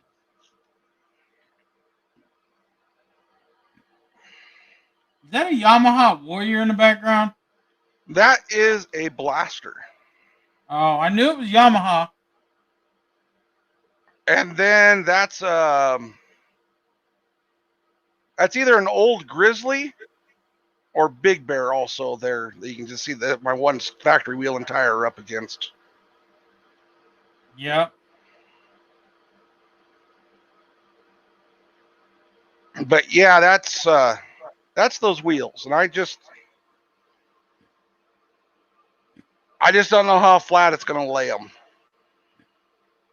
that a Yamaha Warrior in the background? That is a blaster. Oh, I knew it was Yamaha. And then that's either an old Grizzly or Big Bear also there. You can just see that my one factory wheel and tire are up against. Yep. But yeah, that's those wheels. And I just don't know how flat it's going to lay them.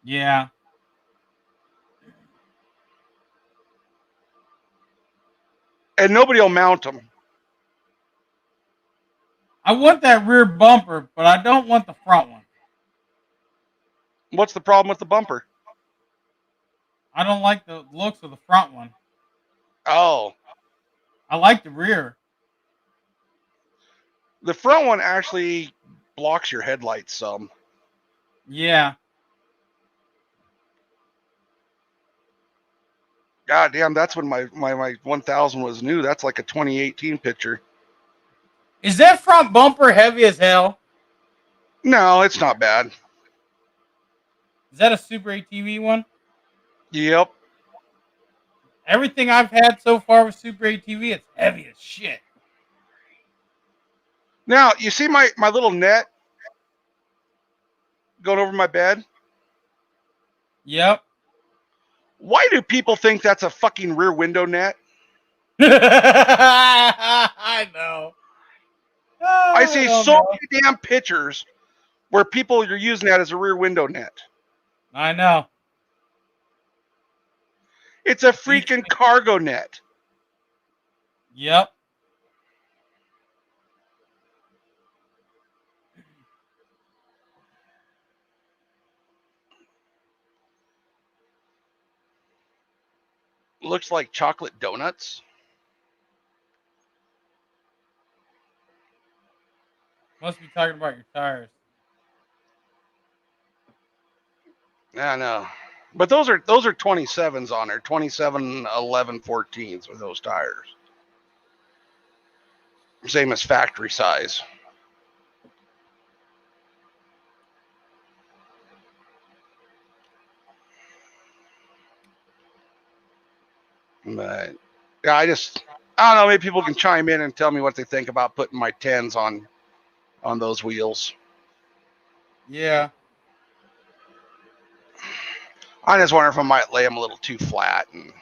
Yeah. And nobody will mount them. I want that rear bumper, but I don't want the front one. What's the problem with the bumper? I don't like the looks of the front one. Oh. I like the rear. The front one actually blocks your headlights some. Yeah. God damn, that's when my 1000 was new. That's like a 2018 picture. Is that front bumper heavy as hell? No, it's not bad. Is that a Super ATV one? Yep. Everything I've had so far with Super ATV, it's heavy as shit. Now, you see my little net going over my bed? Yep. Why do people think that's a fucking rear window net? I know. I I see don't so know. many damn pictures where people are using that as a rear window net. I know. It's a freaking cargo net. Yep. Looks like chocolate donuts. Must be talking about your tires. I know. But those are 27s on there, 27, 11, 14s with those tires. Same as factory size. But yeah, I don't know. Maybe people can chime in and tell me what they think about putting my 10s on those wheels. Yeah. I just wonder if I might lay them a little too flat. And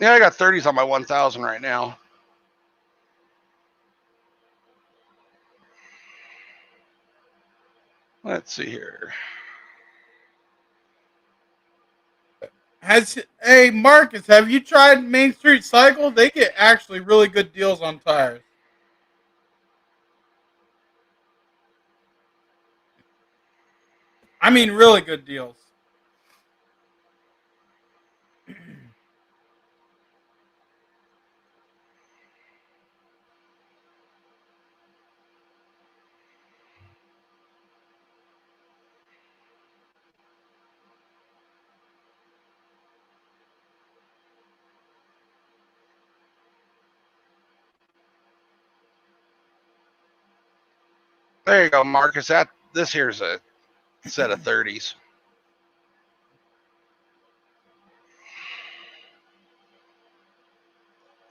yeah, I got 30s on my 1000 right now. Let's see here. Hey Marcus, have you tried Main Street Cycle? They get actually really good deals on tires. I mean, really good deals. There you go, Marcus. This here's a set of 30s.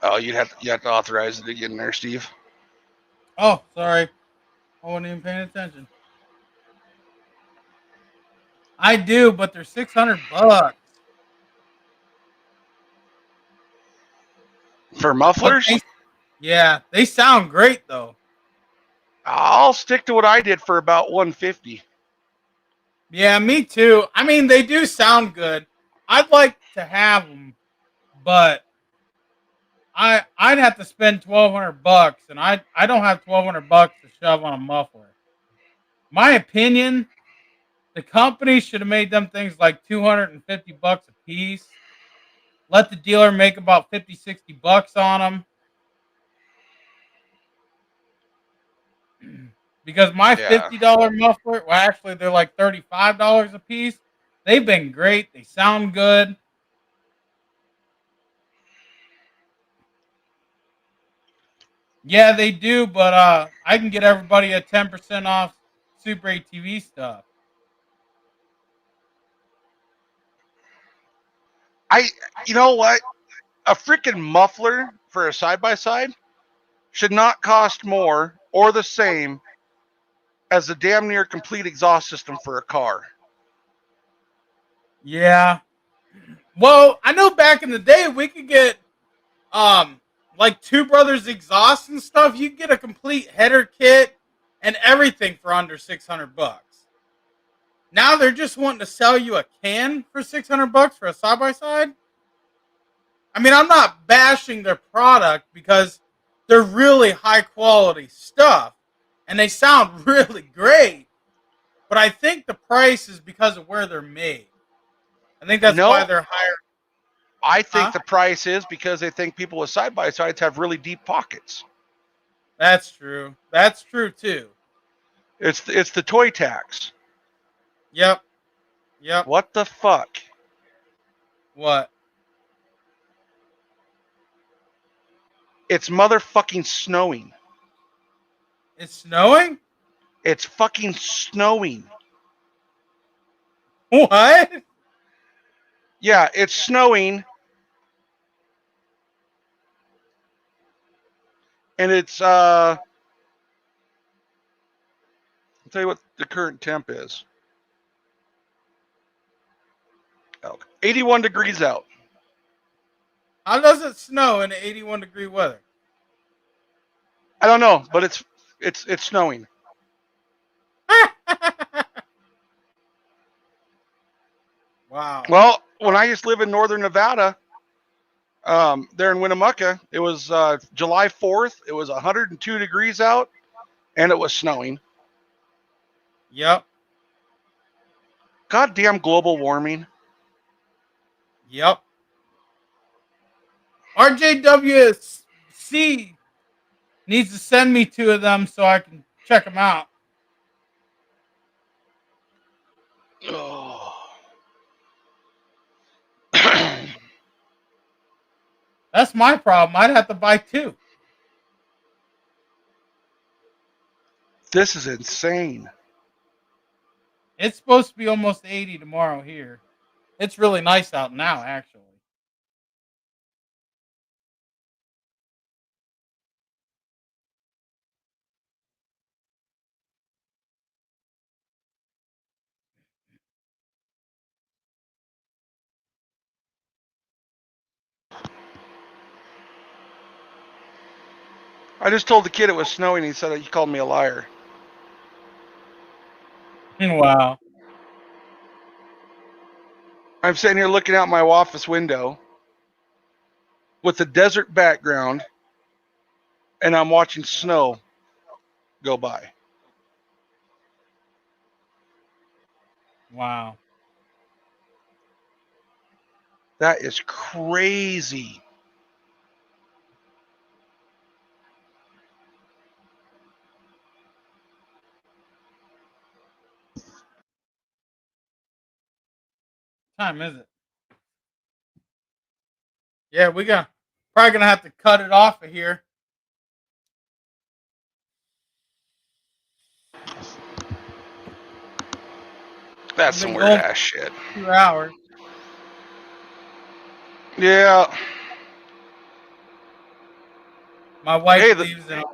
Oh, you have to authorize it to get in there, Steve. Oh, sorry. I wasn't even paying attention. I do, but they're $600. For But mufflers, yeah, they sound great though. I'll stick to what I did for about 150. Yeah, me too. I mean, they do sound good. I'd like to have them, but I'd have to spend $1,200, and I don't have $1,200 to shove on a muffler. My opinion, the company should have made them things like $250 a piece. Let the dealer make about 50, $60 on them. Because my Yeah. $50 muffler, well, actually, they're like $35 a piece. They've been great. They sound good. Yeah, they do, but I can get everybody a 10% off Super ATV stuff. You know what? A freaking muffler for a side by side should not cost more or the same as the damn near complete exhaust system for a car. Yeah. Well, I know back in the day we could get like Two Brothers exhaust and stuff. You could get a complete header kit and everything for under $600. Now they're just wanting to sell you a can for $600 for a side by side. I mean, I'm not bashing their product because they're really high quality stuff and they sound really great. But I think the price is because of where they're made. I think that's why No, they're higher. I think Huh? the price is because they think people with side by sides have really deep pockets. That's true. That's true too. It's the toy tax. Yep. Yep. What the fuck? What? It's motherfucking snowing. It's snowing? It's fucking snowing. What? Yeah, it's snowing. And it's I'll tell you what the current temp is. 81 degrees out. How does it snow in 81-degree weather? I don't know, but it's snowing. Wow. Well, when I used to live in northern Nevada, there in Winnemucca, it was July 4th. It was 102 degrees out, and it was snowing. Yep. Goddamn global warming. Yep. RJWC needs to send me 2 of them so I can check them out. Oh. That's my problem. I'd have to buy 2. This is insane. It's supposed to be almost 80 tomorrow here. It's really nice out now, actually. I just told the kid it was snowing. He said he called me a liar. Wow. I'm sitting here looking out my office window with the desert background, and I'm watching snow go by. Wow. That is crazy. What time is it? Yeah, we got probably gonna have to cut it off of here. That's I've some been weird going ass shit. for 2 hours. Yeah. My wife Hey, leaves in a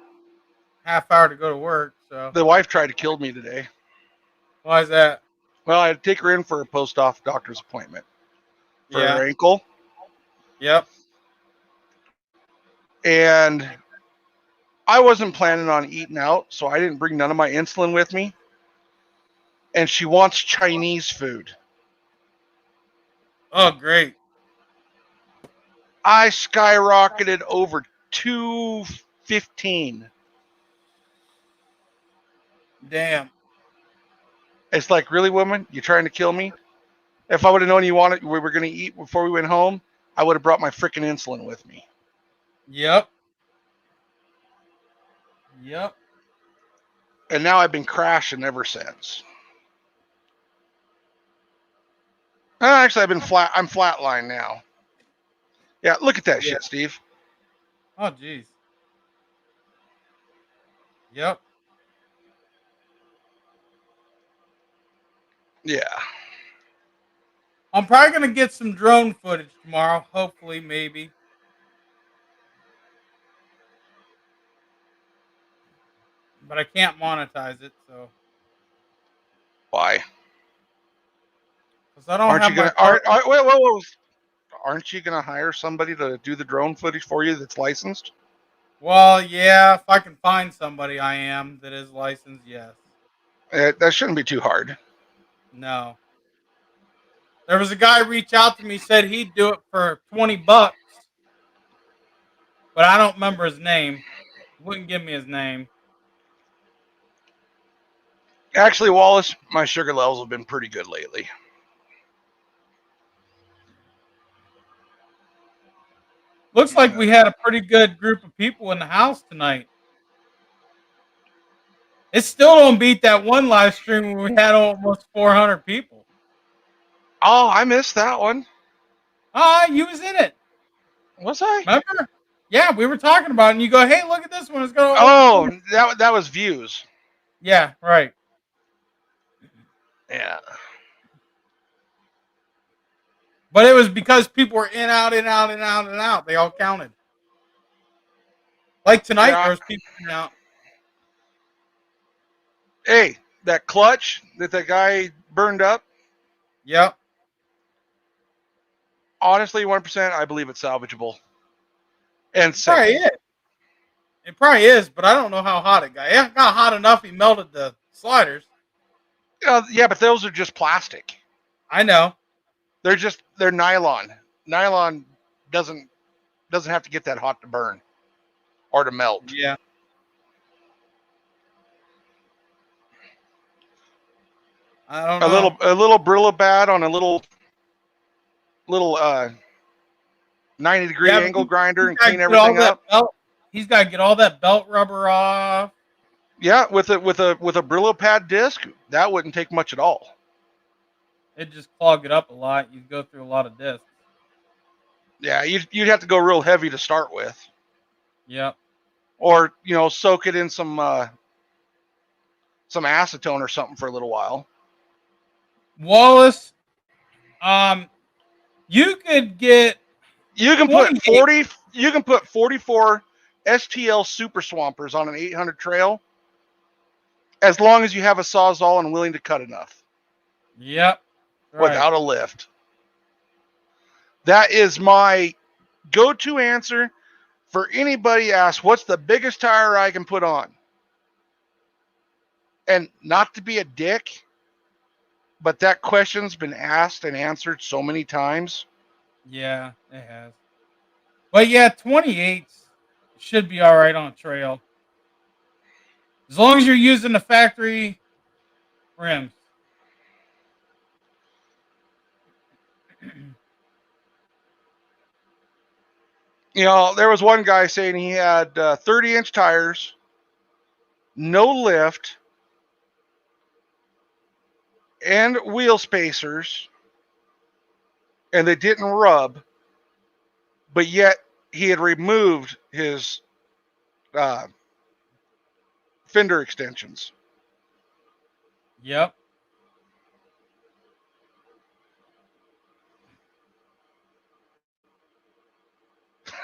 half hour to go to work, so the wife tried to kill me today. why is that? Well, I had to take her in for a post-op doctor's appointment for Yeah. her ankle. Yep. And I wasn't planning on eating out, so I didn't bring none of my insulin with me. And she wants Chinese food. Oh, great. I skyrocketed over 215. Damn. It's like, really, woman? You trying to kill me? If I would have known you wanted, we were going to eat before we went home, I would have brought my freaking insulin with me. Yep. Yep. And now I've been crashing ever since. Actually, I've been flat. I'm flatline now. Yeah, look at that shit, Steve. Oh, jeez. Yep. Yeah. I'm probably gonna get some drone footage tomorrow. Hopefully, maybe. But I can't monetize it, so Why? because I don't Aren't have you my gonna? Wait. Aren't you gonna hire somebody to do the drone footage for you that's licensed? Well, yeah, if I can find somebody, I am that is licensed. Yes. That shouldn't be too hard. No. There was a guy reach out to me, said he'd do it for $20, but I don't remember his name. He wouldn't give me his name. Actually, Wallace, my sugar levels have been pretty good lately. Looks like we had a pretty good group of people in the house tonight. It still don't beat that one live stream where we had almost 400 people. Oh, I missed that one. You was in it. Was I? Remember? Yeah, we were talking about it, and you go, hey, look at this one. It's going to Oh, that was views. Yeah, right. Yeah. But it was because people were in, out, in, out, in, out, and out. They all counted. Like tonight, Yeah. there was people in and out. Hey, that clutch that guy burned up, Yep. honestly, 1%, I believe it's salvageable. And safe. Probably is. It probably is, but I don't know how hot it got. It got hot enough he melted the sliders. Yeah, but those are just plastic. I know. They're nylon. Nylon doesn't have to get that hot to burn or to melt. Yeah. I don't know. A little Brillo pad on a little 90-degree angle grinder and clean everything up. He's got to get all that belt rubber off. Yeah, with a Brillo pad disc, that wouldn't take much at all. It just clogged it up a lot. You go through a lot of discs. Yeah, you'd have to go real heavy to start with. Yep. Or, soak it in some acetone or something for a little while. Wallace, you could get. You can put 44 STL Super Swampers on an 800 trail, as long as you have a Sawzall and willing to cut enough. Yep. Right. Without a lift. That is my go-to answer for anybody asks, what's the biggest tire I can put on? And not to be a dick, but that question's been asked and answered so many times. Yeah, it has. But yeah, 28s should be all right on a trail. As long as you're using the factory rims. There was one guy saying he had 30-inch tires, no lift, and wheel spacers, and they didn't rub, but yet he had removed his fender extensions. Yep.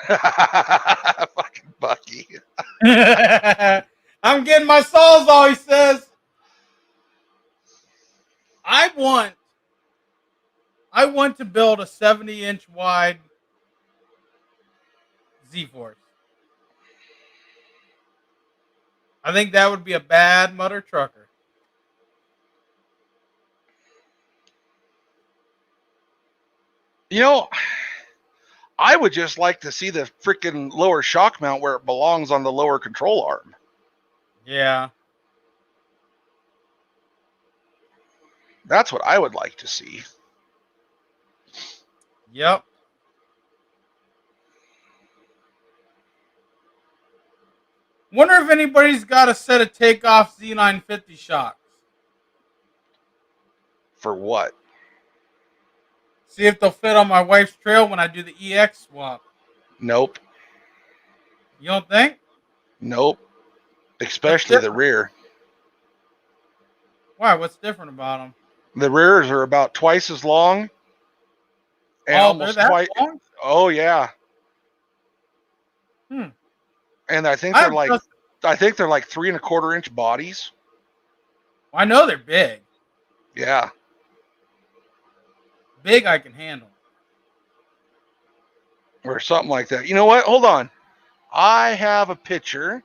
Fucking Bucky. I'm getting my Sawzall, he says. I want to build a 70-inch wide ZForce. I think that would be a bad mutter trucker. I would just like to see the freaking lower shock mount where it belongs on the lower control arm. Yeah. That's what I would like to see. Yep. Wonder if anybody's got a set of takeoff Z950 shocks. For what? See if they'll fit on my wife's trail when I do the EX swap. Nope. You don't think? Nope. Especially the rear. Why? What's different about them? The rears are about twice as long. And almost they're that long? Oh yeah. Hmm. And I think they're like 3 1/4 inch bodies. I know they're big. Yeah. Big I can handle. Or something like that. You know what? Hold on. I have a picture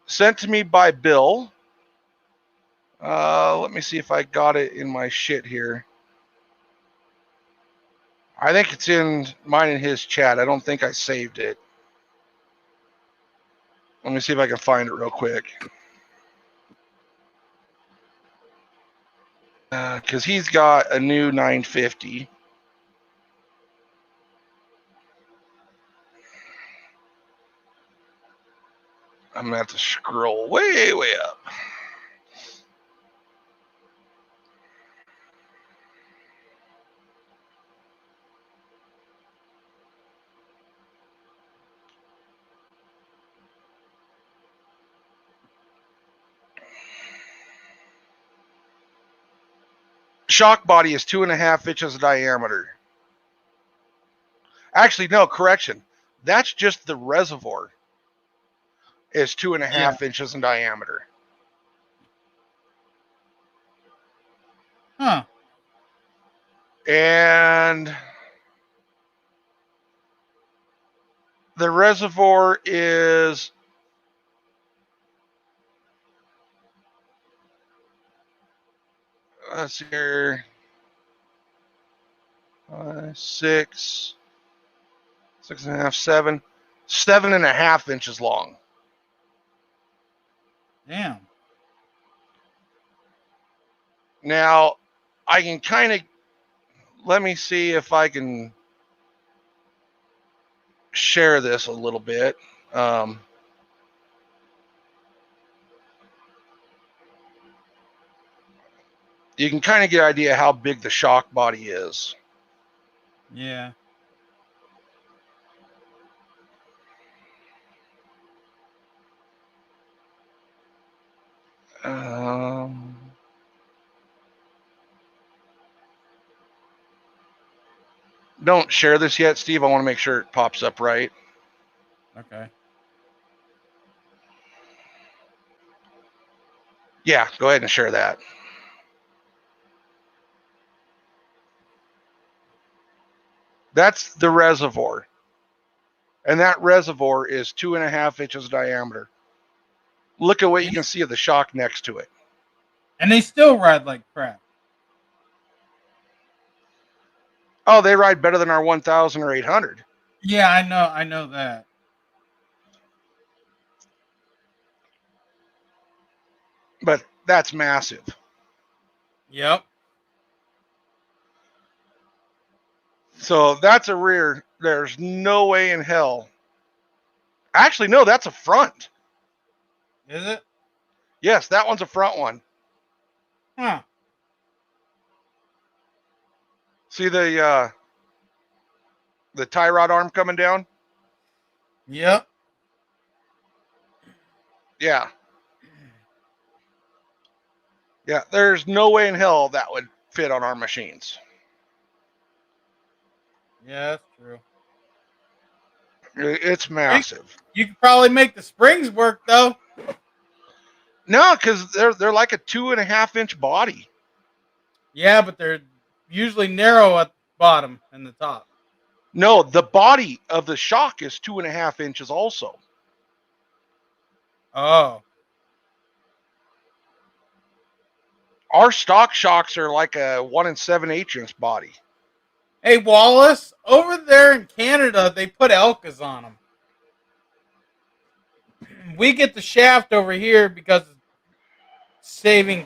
sent to me by Bill. Let me see if I got it in my shit here. I think it's in mine and his chat. I don't think I saved it. Let me see if I can find it real quick. Because he's got a new 950. I'm going to have to scroll way, way up. shock body is 2.5 inches in diameter. Actually, no, correction. That's just the reservoir. Is 2.5 inches in diameter. Huh. And the reservoir is let's see here, 6.5, 7.5 inches long. Damn. Now, I can kind of, let me see if I can share this a little bit. You can kind of get an idea how big the shock body is. Yeah. Don't share this yet, Steve. I want to make sure it pops up right. Okay. Yeah, go ahead and share that. That's the reservoir. And that reservoir is 2.5 inches diameter. Look at what you can see of the shock next to it. And they still ride like crap. Oh, they ride better than our 1000 or 800. Yeah, I know that. But that's massive. Yep. So that's a rear. There's no way in hell. Actually, no, that's a front. Is it? Yes, that one's a front one. Huh. See the tie rod arm coming down? Yep. Yeah. Yeah, there's no way in hell that would fit on our machines. Yeah, that's true. It's massive. You could probably make the springs work though. No, because they're like a 2.5 inch body. Yeah, but they're usually narrow at the bottom and the top. No, the body of the shock is 2.5 inches also. Oh. Our stock shocks are like a 1 7/8 inch body. Hey Wallace, over there in Canada, they put Elkas on them. We get the shaft over here because of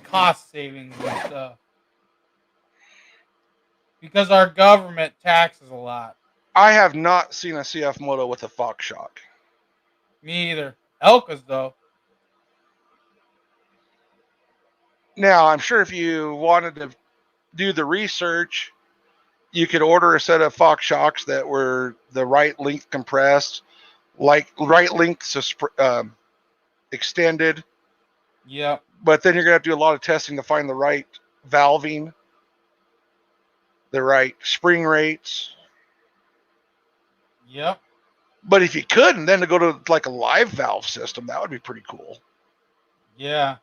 cost savings and stuff. Because our government taxes a lot. I have not seen a CF moto with a Fox shock. Me either. Elkas though. Now, I'm sure if you wanted to do the research, you could order a set of Fox shocks that were the right length compressed, like right length extended. Yep. But then you're going to have to do a lot of testing to find the right valving, the right spring rates. Yep. But if you could, and then to go to like a live valve system, that would be pretty cool. Yeah.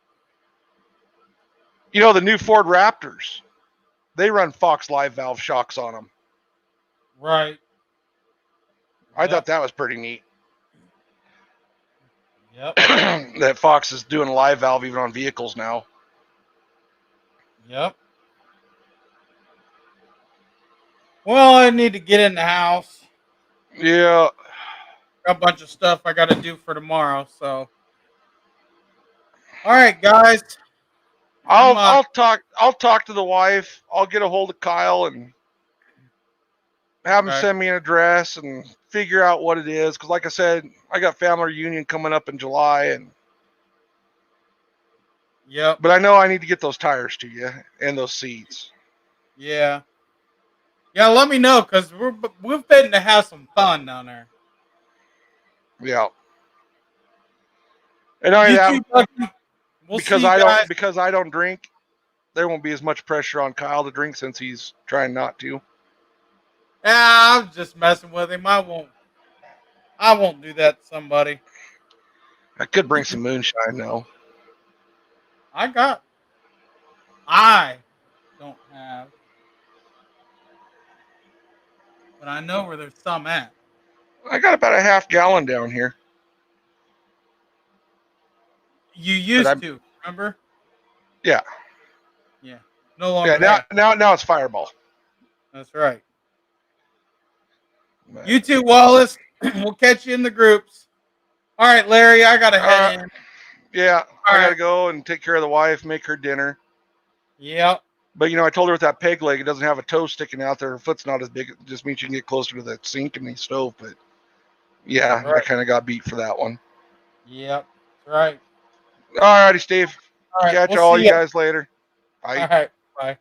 You know, the new Ford Raptors, they run Fox live valve shocks on them. Right. I thought that was pretty neat. Yep. That Fox is doing live valve even on vehicles now. Yep. Well, I need to get in the house. Yeah. Got a bunch of stuff I got to do for tomorrow. So, all right, guys. I'll talk to the wife. I'll get a hold of Kyle and have him send me an address and figure out what it is. Because, like I said, I got family reunion coming up in July, and yep. But I know I need to get those tires to you and those seats. Yeah. Yeah. Let me know because we've been to have some fun down there. Yeah. And I we'll because I don't drink. there won't be as much pressure on Kyle to drink since he's trying not to. Yeah, I was just messing with him. I won't do that to somebody. I could bring some moonshine though. I don't have, but I know where there's some at. I got about a half gallon down here. You used to, remember? Yeah. Yeah. No longer Yeah, there. now it's Fireball. That's right. But, You too, Wallace. We'll catch you in the groups. All right, Larry, I gotta head in. yeah, All I gotta right. go and take care of the wife, make her dinner. Yep. But I told her with that peg leg, it doesn't have a toe sticking out there. Her foot's not as big. It just means you can get closer to the sink and the stove. But yeah, Right. I kind of got beat for that one. Yep. That's right. All righty, Steve. All right. Catch We'll all see you you. guys later. Bye. All right. Bye.